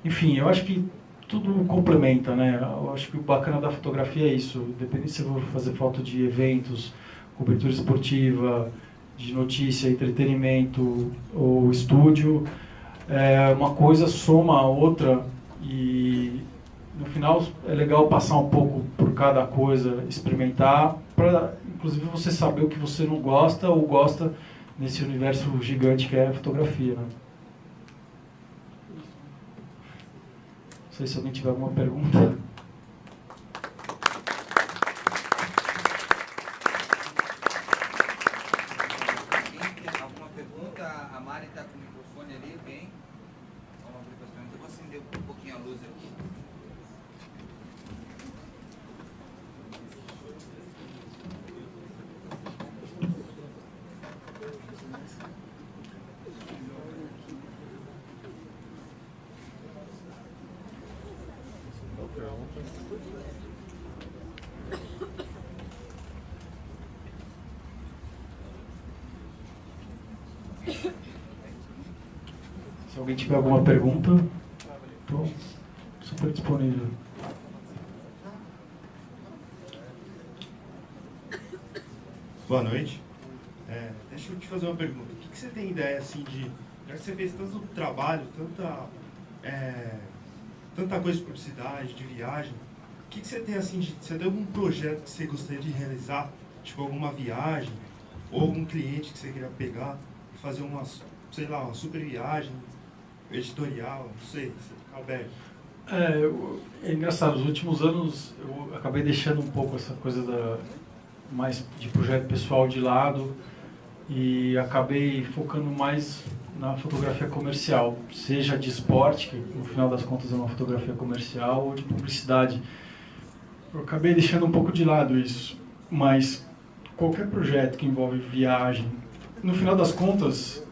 Enfim, eu acho que tudo complementa, né? Eu acho que o bacana da fotografia é isso. Independente se eu vou fazer foto de eventos, cobertura esportiva, de notícia, entretenimento ou estúdio, uma coisa soma a outra e no final é legal passar um pouco por cada coisa, experimentar, para inclusive você saber o que você não gosta ou gosta nesse universo gigante que é a fotografia, né? Não sei se alguém tiver alguma pergunta. Alguma pergunta? A Mari está com o microfone ali, bem? Vamos abrir para as perguntas. Eu vou acender um pouquinho a luz aqui. Se alguém tiver alguma pergunta, estou super disponível. Boa noite. Deixa eu te fazer uma pergunta. O que você tem ideia, assim, já que você fez tanto trabalho, tanta coisa de publicidade, de viagem, o que você tem, assim, você tem algum projeto que você gostaria de realizar, tipo alguma viagem, ou algum cliente que você queira pegar e fazer uma super viagem editorial, não sei, você fica aberto. É engraçado, nos últimos anos eu acabei deixando um pouco essa coisa mais de projeto pessoal de lado e acabei focando mais na fotografia comercial, seja de esporte, que no final das contas é uma fotografia comercial, ou de publicidade. Eu acabei deixando um pouco de lado isso, mas qualquer projeto que envolve viagem, no final das contas,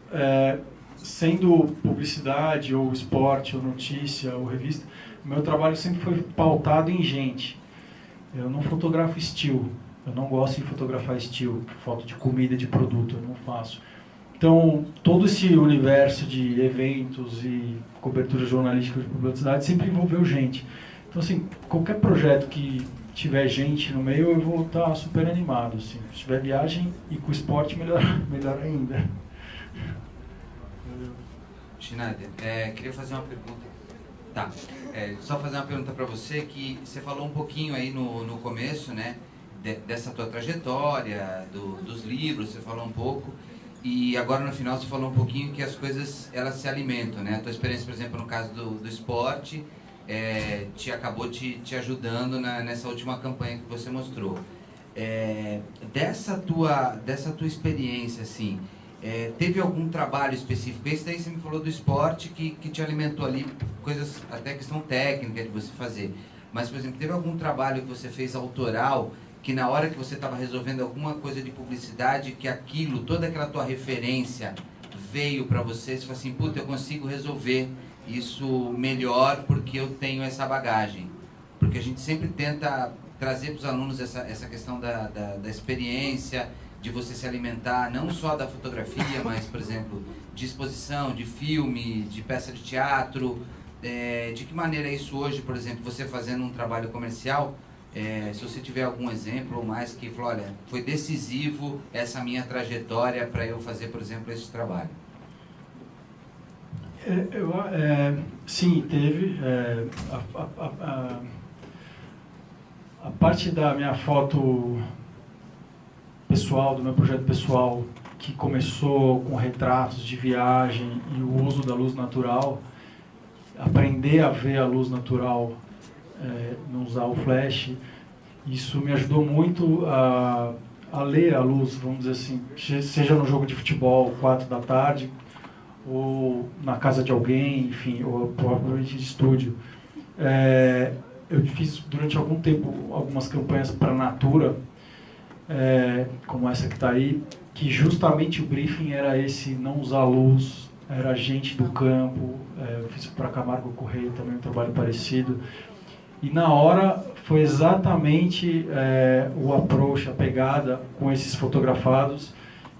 sendo publicidade, ou esporte, ou notícia, ou revista, meu trabalho sempre foi pautado em gente. Eu não fotografo estilo, eu não gosto de fotografar estilo, foto de comida, de produto, eu não faço. Então, todo esse universo de eventos e cobertura jornalística de publicidade sempre envolveu gente. Então, assim, qualquer projeto que tiver gente no meio, eu vou estar super animado. Assim. Se tiver viagem e com esporte, melhor ainda. Schneider, queria fazer uma pergunta. Tá, só fazer uma pergunta para você, que você falou um pouquinho aí no começo, né, dessa tua trajetória, dos livros, você falou um pouco, e agora no final você falou um pouquinho que as coisas, elas se alimentam, né? A tua experiência, por exemplo, no caso do esporte, acabou te ajudando nessa última campanha que você mostrou. Dessa tua experiência, assim, teve algum trabalho específico? Esse daí você me falou do esporte que te alimentou ali, coisas, até questão técnica de você fazer. Mas, por exemplo, teve algum trabalho que você fez autoral, que na hora que você estava resolvendo alguma coisa de publicidade, que aquilo, toda aquela tua referência veio para você, você falou assim, puta, eu consigo resolver isso melhor porque eu tenho essa bagagem? Porque a gente sempre tenta trazer para os alunos essa questão da experiência, de você se alimentar não só da fotografia, mas, por exemplo, de exposição, de filme, de peça de teatro. De que maneira é isso hoje, por exemplo, você fazendo um trabalho comercial, se você tiver algum exemplo ou mais que falou, olha, foi decisivo essa minha trajetória para eu fazer, por exemplo, esse trabalho? Sim, teve. A parte da minha foto pessoal, do meu projeto pessoal, que começou com retratos de viagem e o uso da luz natural, aprender a ver a luz natural, não usar o flash, isso me ajudou muito a ler a luz, vamos dizer assim, seja no jogo de futebol, 4 da tarde, ou na casa de alguém, enfim, ou provavelmente de estúdio. Eu fiz durante algum tempo algumas campanhas para a Natura, como essa que está aí, que justamente o briefing era esse, não usar luz, era gente do campo. Eu fiz para Camargo Correia também um trabalho parecido. E na hora foi exatamente o approach, a pegada com esses fotografados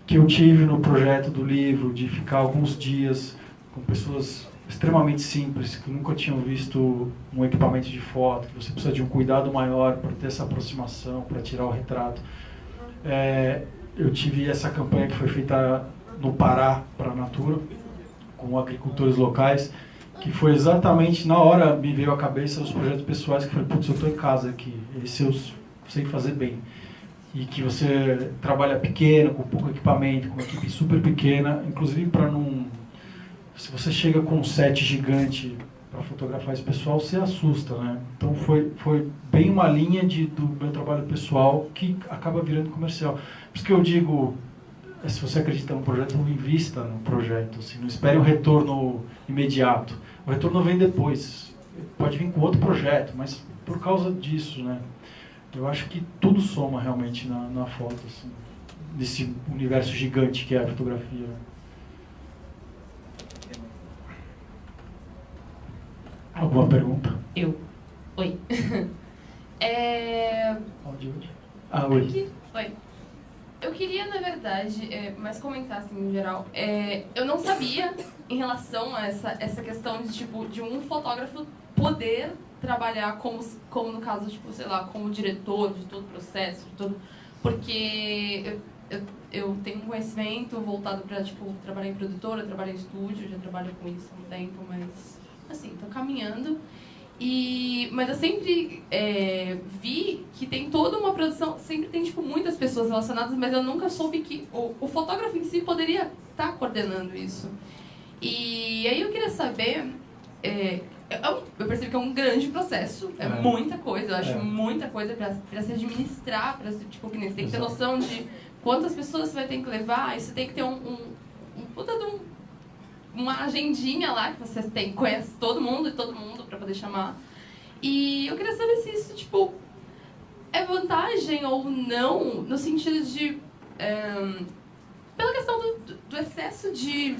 que eu tive no projeto do livro, de ficar alguns dias com pessoas extremamente simples, que nunca tinham visto um equipamento de foto, que você precisa de um cuidado maior para ter essa aproximação, para tirar o retrato. Eu tive essa campanha que foi feita no Pará para a Natura, com agricultores locais, que foi exatamente na hora me veio à cabeça os projetos pessoais, que eu falei, putz, eu estou em casa aqui, esse eu sei fazer bem. E que você trabalha pequeno, com pouco equipamento, com uma equipe super pequena, inclusive para não... Se você chega com um set gigante para fotografar esse pessoal, você assusta, né? Então foi bem uma linha do meu trabalho pessoal que acaba virando comercial. Por isso que eu digo, se você acredita no projeto, não invista no projeto, assim, não espere um retorno imediato. O retorno vem depois, pode vir com outro projeto, mas por causa disso, né? Eu acho que tudo soma realmente na foto, assim, desse universo gigante que é a fotografia. Alguma pergunta? Oi. Onde? Oi. Oi. Eu queria, na verdade, mais comentar, assim, no geral. Eu não sabia, em relação a essa questão de, tipo, de um fotógrafo poder trabalhar como no caso, tipo, sei lá, como diretor de todo o processo, de todo... Porque eu tenho um conhecimento voltado para, tipo, trabalhar em produtora, trabalhar em estúdio, já trabalho com isso há um tempo, mas... assim, tô caminhando. Mas eu sempre vi que tem toda uma produção, sempre tem, tipo, muitas pessoas relacionadas, mas eu nunca soube que o fotógrafo em si poderia estar coordenando isso. E aí eu queria saber, eu percebi que é um grande processo, muita coisa, eu acho muita coisa para se administrar, para tipo, que você tem que ter noção de quantas pessoas você vai ter que levar, e você tem que ter uma agendinha lá, que você conhece todo mundo para poder chamar. E eu queria saber se isso, tipo, é vantagem ou não, no sentido de... pela questão do excesso de...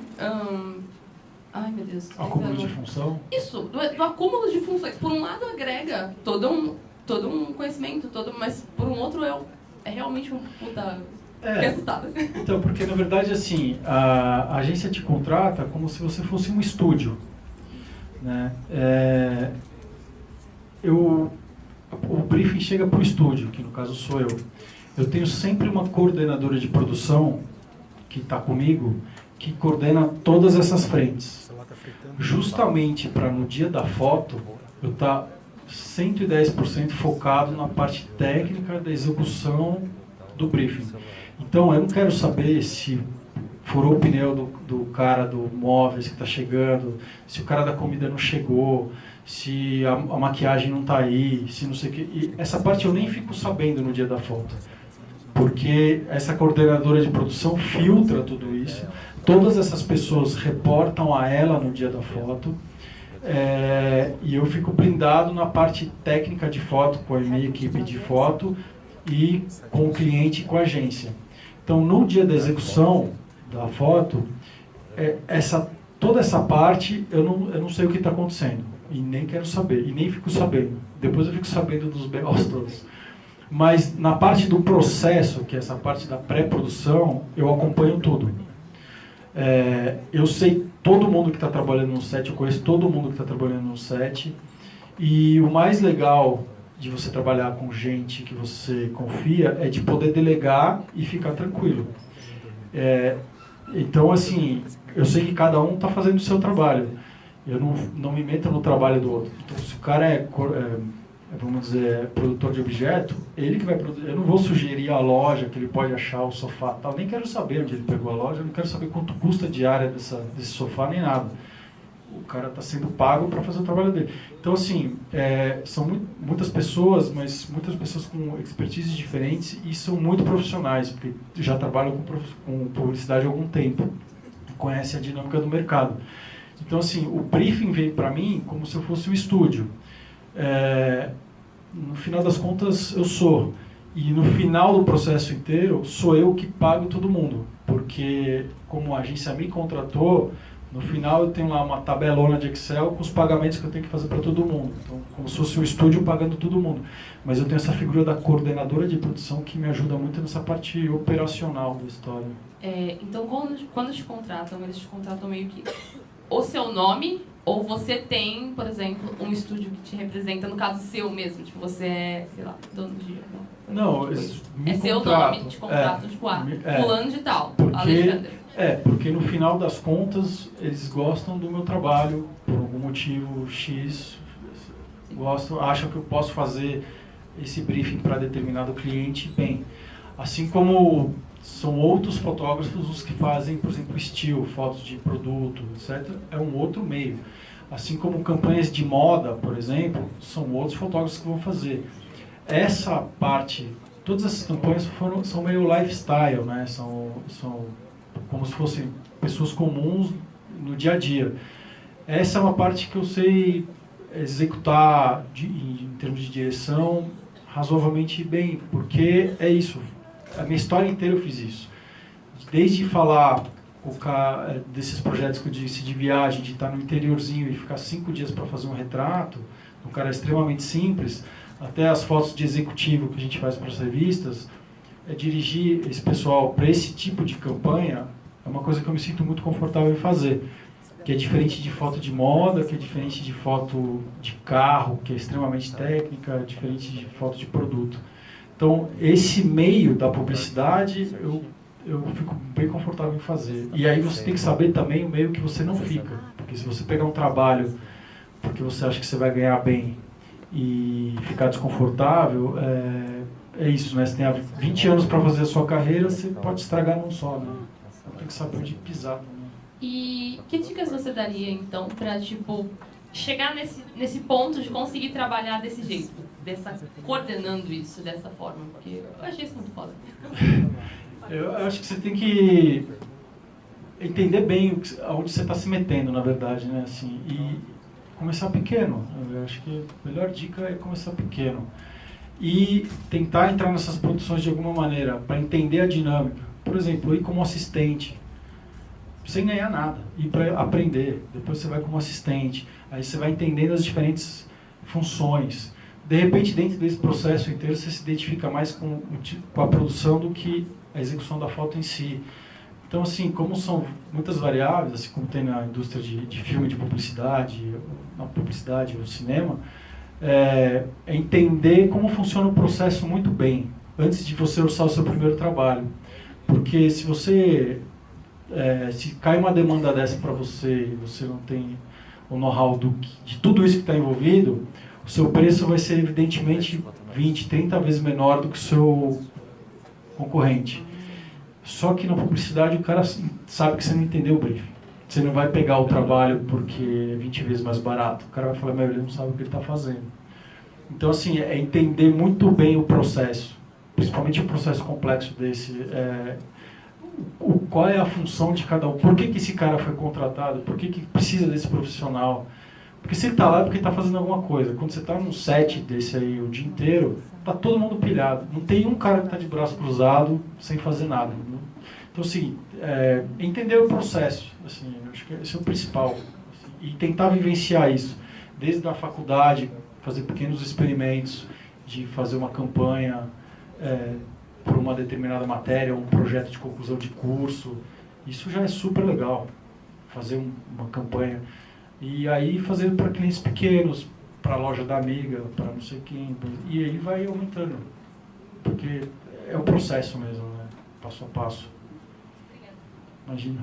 ai, meu Deus. Acúmulo de função? Isso, do acúmulo de funções. Por um lado, agrega todo um conhecimento, mas por um outro é realmente um puta... resultado. Então, porque na verdade, assim, a agência te contrata como se você fosse um estúdio, né? O briefing chega para o estúdio, que no caso sou eu. Eu tenho sempre uma coordenadora de produção que está comigo, que coordena todas essas frentes. Justamente para no dia da foto eu estar 110% focado na parte técnica da execução do briefing. Então eu não quero saber se furou o pneu do cara do móveis que está chegando, se o cara da comida não chegou, se a maquiagem não está aí, se não sei o que. E essa parte eu nem fico sabendo no dia da foto, porque essa coordenadora de produção filtra tudo isso, todas essas pessoas reportam a ela no dia da foto, e eu fico blindado na parte técnica de foto com a minha equipe de foto e com o cliente e com a agência. Então no dia da execução da foto, toda essa parte eu não sei o que está acontecendo e nem quero saber, e nem fico sabendo. Depois eu fico sabendo dos B.O.s todos. Mas na parte do processo, que é essa parte da pré-produção, eu acompanho tudo. Eu sei todo mundo que está trabalhando no set, eu conheço todo mundo que está trabalhando no set, e o mais legal de você trabalhar com gente que você confia é de poder delegar e ficar tranquilo. Então, assim, eu sei que cada um está fazendo o seu trabalho. Eu não me meto no trabalho do outro. Então, se o cara vamos dizer, produtor de objeto, ele que vai produzir. Eu não vou sugerir a loja que ele pode achar o sofá, tal. Nem quero saber onde ele pegou a loja, eu não quero saber quanto custa a diária desse sofá, nem nada. O cara está sendo pago para fazer o trabalho dele. Então, assim, são muitas pessoas, mas muitas pessoas com expertise diferentes e são muito profissionais, porque já trabalham com publicidade há algum tempo, conhecem a dinâmica do mercado. Então, assim, o briefing veio para mim como se eu fosse um estúdio. No final das contas, eu sou. E no final do processo inteiro, sou eu que pago todo mundo. Porque, como a agência me contratou, no final eu tenho lá uma tabelona de Excel com os pagamentos que eu tenho que fazer para todo mundo. Então, como se fosse um estúdio pagando todo mundo. Mas eu tenho essa figura da coordenadora de produção que me ajuda muito nessa parte operacional da história. Então, quando te contratam, eles te contratam meio que o seu nome, ou você tem, por exemplo, um estúdio que te representa, no caso seu mesmo, tipo, você é, sei lá, dono de... Não, eles me seu nome, te contratam, tipo, fulano de tal, Alexandre. Porque no final das contas, eles gostam do meu trabalho, por algum motivo X, acham que eu posso fazer esse briefing para determinado cliente bem. Assim como são outros fotógrafos os que fazem, por exemplo, estilo, fotos de produto, etc. É um outro meio. Assim como campanhas de moda, por exemplo, são outros fotógrafos que vão fazer. Essa parte, todas essas campanhas são meio lifestyle, né? São como se fossem pessoas comuns no dia a dia. Essa é uma parte que eu sei executar em termos de direção razoavelmente bem, porque é isso. A minha história inteira eu fiz isso. Desde falar desses projetos que eu disse de viagem, de estar no interiorzinho e ficar 5 dias para fazer um retrato, um cara extremamente simples, até as fotos de executivo que a gente faz para as revistas, dirigir esse pessoal para esse tipo de campanha é uma coisa que eu me sinto muito confortável em fazer. Que é diferente de foto de moda, que é diferente de foto de carro, que é extremamente técnica, é diferente de foto de produto. Então, esse meio da publicidade, eu fico bem confortável em fazer. E aí você tem que saber também o meio que você não fica. Porque se você pegar um trabalho porque você acha que você vai ganhar bem e ficar desconfortável, é isso, né? Você tem 20 anos para fazer a sua carreira, você pode estragar num só, né? Então tem que saber onde pisar também. E que dicas você daria, então, para, tipo, chegar nesse ponto de conseguir trabalhar desse jeito, coordenando isso dessa forma? Porque eu achei isso muito foda. Eu acho que você tem que entender bem aonde você está se metendo, na verdade, né? Assim, e começar pequeno. Eu acho que a melhor dica é começar pequeno. E tentar entrar nessas produções de alguma maneira, para entender a dinâmica. Por exemplo, ir como assistente, sem ganhar nada, ir para aprender. Depois você vai como assistente, aí você vai entendendo as diferentes funções. De repente, dentro desse processo inteiro, você se identifica mais com a produção do que a execução da foto em si. Então, assim, como são muitas variáveis, assim como tem na indústria de filme, de publicidade, na publicidade, no cinema, entender como funciona o processo muito bem, antes de você orçar o seu primeiro trabalho. Porque se você se cai uma demanda dessa para você e você não tem o know-how de tudo isso que está envolvido, o seu preço vai ser evidentemente 20, 30 vezes menor do que o seu concorrente. Só que na publicidade o cara sabe que você não entendeu o briefing. Você não vai pegar o trabalho porque é 20 vezes mais barato. O cara vai falar, ele não sabe o que ele está fazendo. Então, assim, é entender muito bem o processo, principalmente o processo complexo desse. Qual é a função de cada um? Por que esse cara foi contratado? Por que precisa desse profissional? Porque se ele está lá é porque está fazendo alguma coisa. Quando você está num set desse aí o dia inteiro, está todo mundo pilhado. Não tem um cara que está de braço cruzado sem fazer nada. Então, assim, entender o processo, assim, acho que esse é o principal. Assim, e tentar vivenciar isso. Desde a faculdade, fazer pequenos experimentos de fazer uma campanha por uma determinada matéria, um projeto de conclusão de curso. Isso já é super legal, fazer uma campanha. E aí fazer para clientes pequenos, para a loja da amiga, para não sei quem. E aí vai aumentando. Porque é o processo mesmo, né? Passo a passo. Imagina.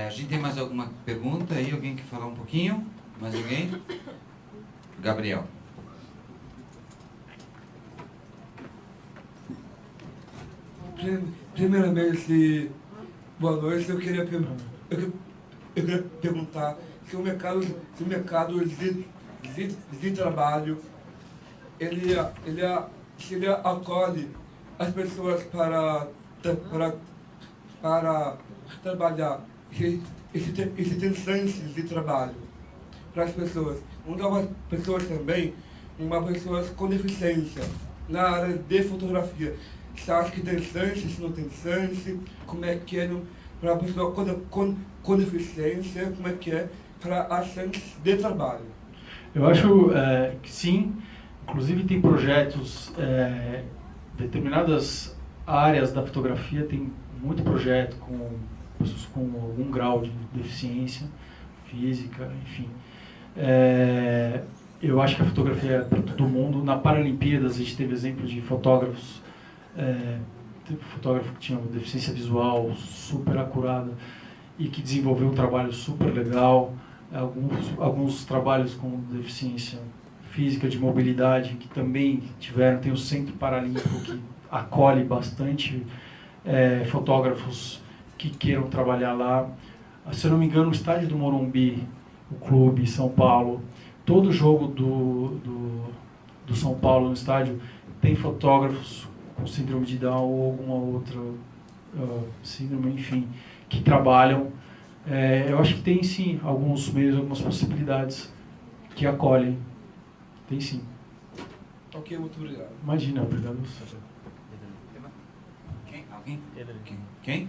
A gente tem mais alguma pergunta aí? Alguém quer falar um pouquinho? Mais alguém? Gabriel. Primeiramente, boa noite. Eu queria perguntar se o mercado de trabalho se ele acolhe as pessoas para trabalhar, se tem chances de trabalho para as pessoas. Uma pessoa também, uma pessoa com deficiência na área de fotografia. Você acha que tem chance, se não tem chance? Como é que é para a pessoa com deficiência? Como é que é para as chances de trabalho? Eu acho que sim. Inclusive tem projetos, determinadas áreas da fotografia tem muito projeto com pessoas com algum grau de deficiência física, enfim. Eu acho que a fotografia é para todo mundo. Na Paralimpíadas a gente teve exemplo de fotógrafos, teve um fotógrafo que tinha uma deficiência visual super acurada e que desenvolveu um trabalho super legal. Alguns trabalhos com deficiência física, de mobilidade, que também tem o Centro Paralímpico que acolhe bastante fotógrafos que queiram trabalhar lá. Se eu não me engano, o estádio do Morumbi, o clube São Paulo, todo jogo do São Paulo no estádio tem fotógrafos com síndrome de Down ou alguma outra síndrome, enfim, que trabalham. Eu acho que tem sim alguns meios, algumas possibilidades que acolhem. Tem sim. Ok, muito obrigado. Imagina, obrigado a você. Alguém? Quem?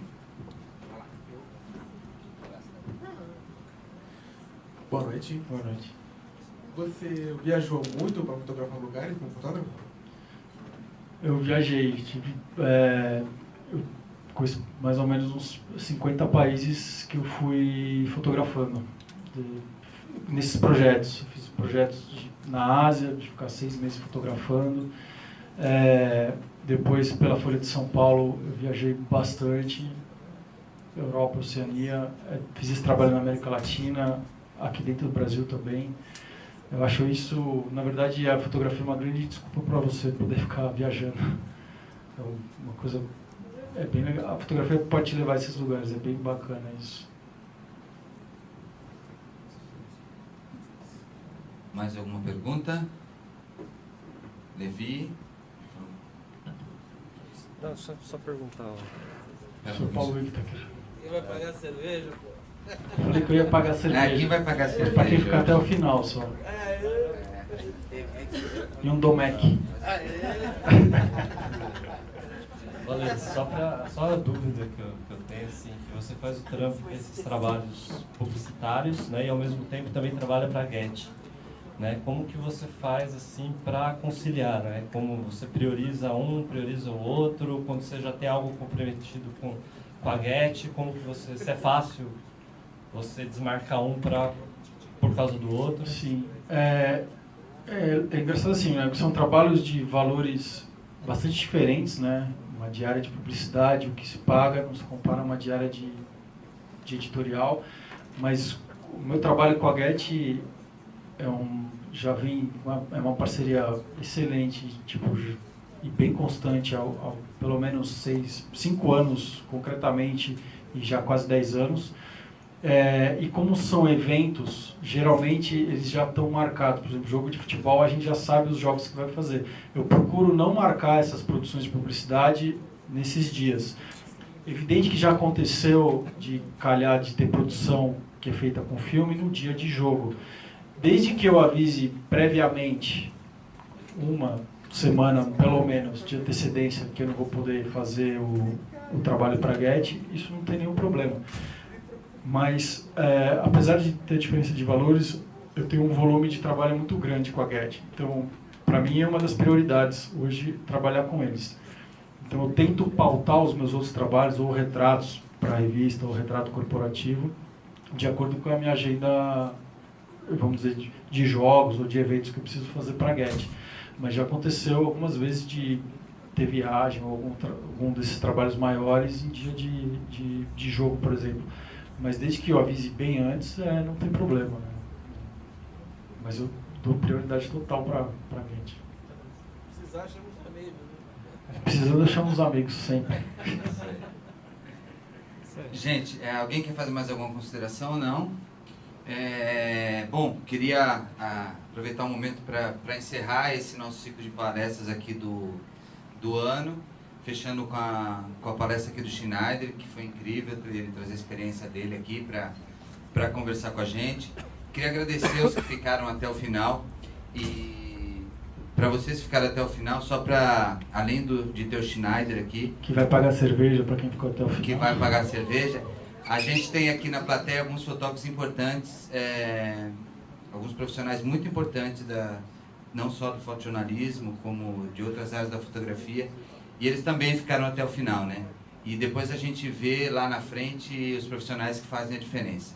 Boa noite. Boa noite. Você viajou muito para fotografar lugares como fotógrafo? Eu viajei, eu conheço mais ou menos uns 50 países que eu fui fotografando nesses projetos. Eu fiz projetos na Ásia, de ficar 6 meses fotografando. Depois, pela Folha de São Paulo, eu viajei bastante, Europa, Oceania. Fiz esse trabalho na América Latina, aqui dentro do Brasil também. Eu acho isso, na verdade, a fotografia é uma grande desculpa para você poder ficar viajando. É uma coisa, bem legal. A fotografia pode te levar a esses lugares, é bem bacana isso. Mais alguma pergunta? Levi? Não, só perguntar. O senhor Paulo Victor aqui. Quem vai pagar a cerveja, pô? Eu falei que eu ia pagar cerveja. Quem vai pagar cerveja? Para quem ficar até o final só. E um Domec. Valeu, só a dúvida que eu tenho, assim, que você faz o trampo com esses trabalhos publicitários, né, e ao mesmo tempo também trabalha para a Getty, né? Como que você faz assim para conciliar, né? Como você prioriza um, prioriza o outro, quando você já tem algo comprometido com a Getty, como que se é fácil você desmarcar um por causa do outro? Sim. É engraçado assim, né? São trabalhos de valores bastante diferentes, né? Uma diária de publicidade, o que se paga, não se compara a uma diária de de editorial, mas o meu trabalho com a Get é uma parceria excelente, tipo, e bem constante, há pelo menos 5 anos concretamente, e já quase 10 anos. E como são eventos, geralmente eles já estão marcados. Por exemplo, jogo de futebol, a gente já sabe os jogos que vai fazer. Eu procuro não marcar essas produções de publicidade nesses dias. Evidente que já aconteceu de calhar de ter produção que é feita com filme no dia de jogo. Desde que eu avise previamente, uma semana pelo menos de antecedência, que eu não vou poder fazer o trabalho para a Get, isso não tem nenhum problema. Mas, apesar de ter diferença de valores, eu tenho um volume de trabalho muito grande com a Get. Então, para mim é uma das prioridades hoje trabalhar com eles. Então, eu tento pautar os meus outros trabalhos, ou retratos para a revista, ou retrato corporativo, de acordo com a minha agenda, vamos dizer, de jogos ou de eventos que eu preciso fazer para a Get. Mas já aconteceu algumas vezes de ter viagem ou algum desses trabalhos maiores em dia de jogo, por exemplo. Mas desde que eu avise bem antes, não tem problema, né? Mas eu dou prioridade total para a Get. Precisar, chama os amigos. Precisando, chama os amigos sempre. Gente, alguém quer fazer mais alguma consideração ou não? Bom, queria aproveitar um momento para encerrar esse nosso ciclo de palestras aqui do ano, fechando com a palestra aqui do Schneider, que foi incrível ele trazer a experiência dele aqui para conversar com a gente. Queria agradecer os que ficaram até o final, e para vocês ficarem até o final, só para, além de ter o Schneider aqui... Que vai pagar cerveja para quem ficou até o final. Que vai pagar cerveja. A gente tem aqui na plateia alguns fotógrafos importantes, alguns profissionais muito importantes, não só do fotojornalismo, como de outras áreas da fotografia. E eles também ficaram até o final, né? E depois a gente vê lá na frente os profissionais que fazem a diferença.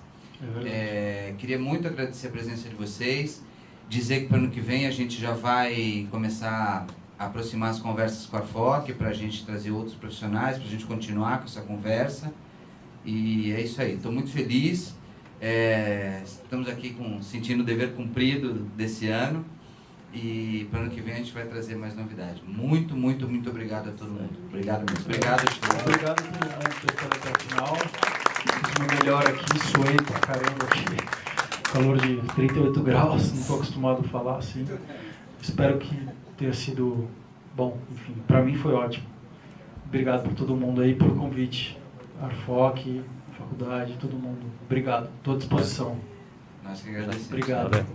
Queria muito agradecer a presença de vocês, dizer que para o ano que vem a gente já vai começar a aproximar as conversas com a FOC, para a gente trazer outros profissionais, para a gente continuar com essa conversa. E é isso aí, estou muito feliz, estamos aqui sentindo o dever cumprido desse ano, e para o ano que vem a gente vai trazer mais novidades. Muito, muito, muito obrigado a todo mundo. Obrigado mesmo. Obrigado, Chico. Obrigado a todo mundo que ficou até o final. Fiz o meu melhor aqui, suei pra caramba aqui. Calor de 38 graus, não estou acostumado a falar assim. Espero que tenha sido bom, enfim, para mim foi ótimo. Obrigado por todo mundo aí, pelo convite. Arfoc, faculdade, todo mundo. Obrigado, estou à disposição. Nós que agradecemos. Obrigado.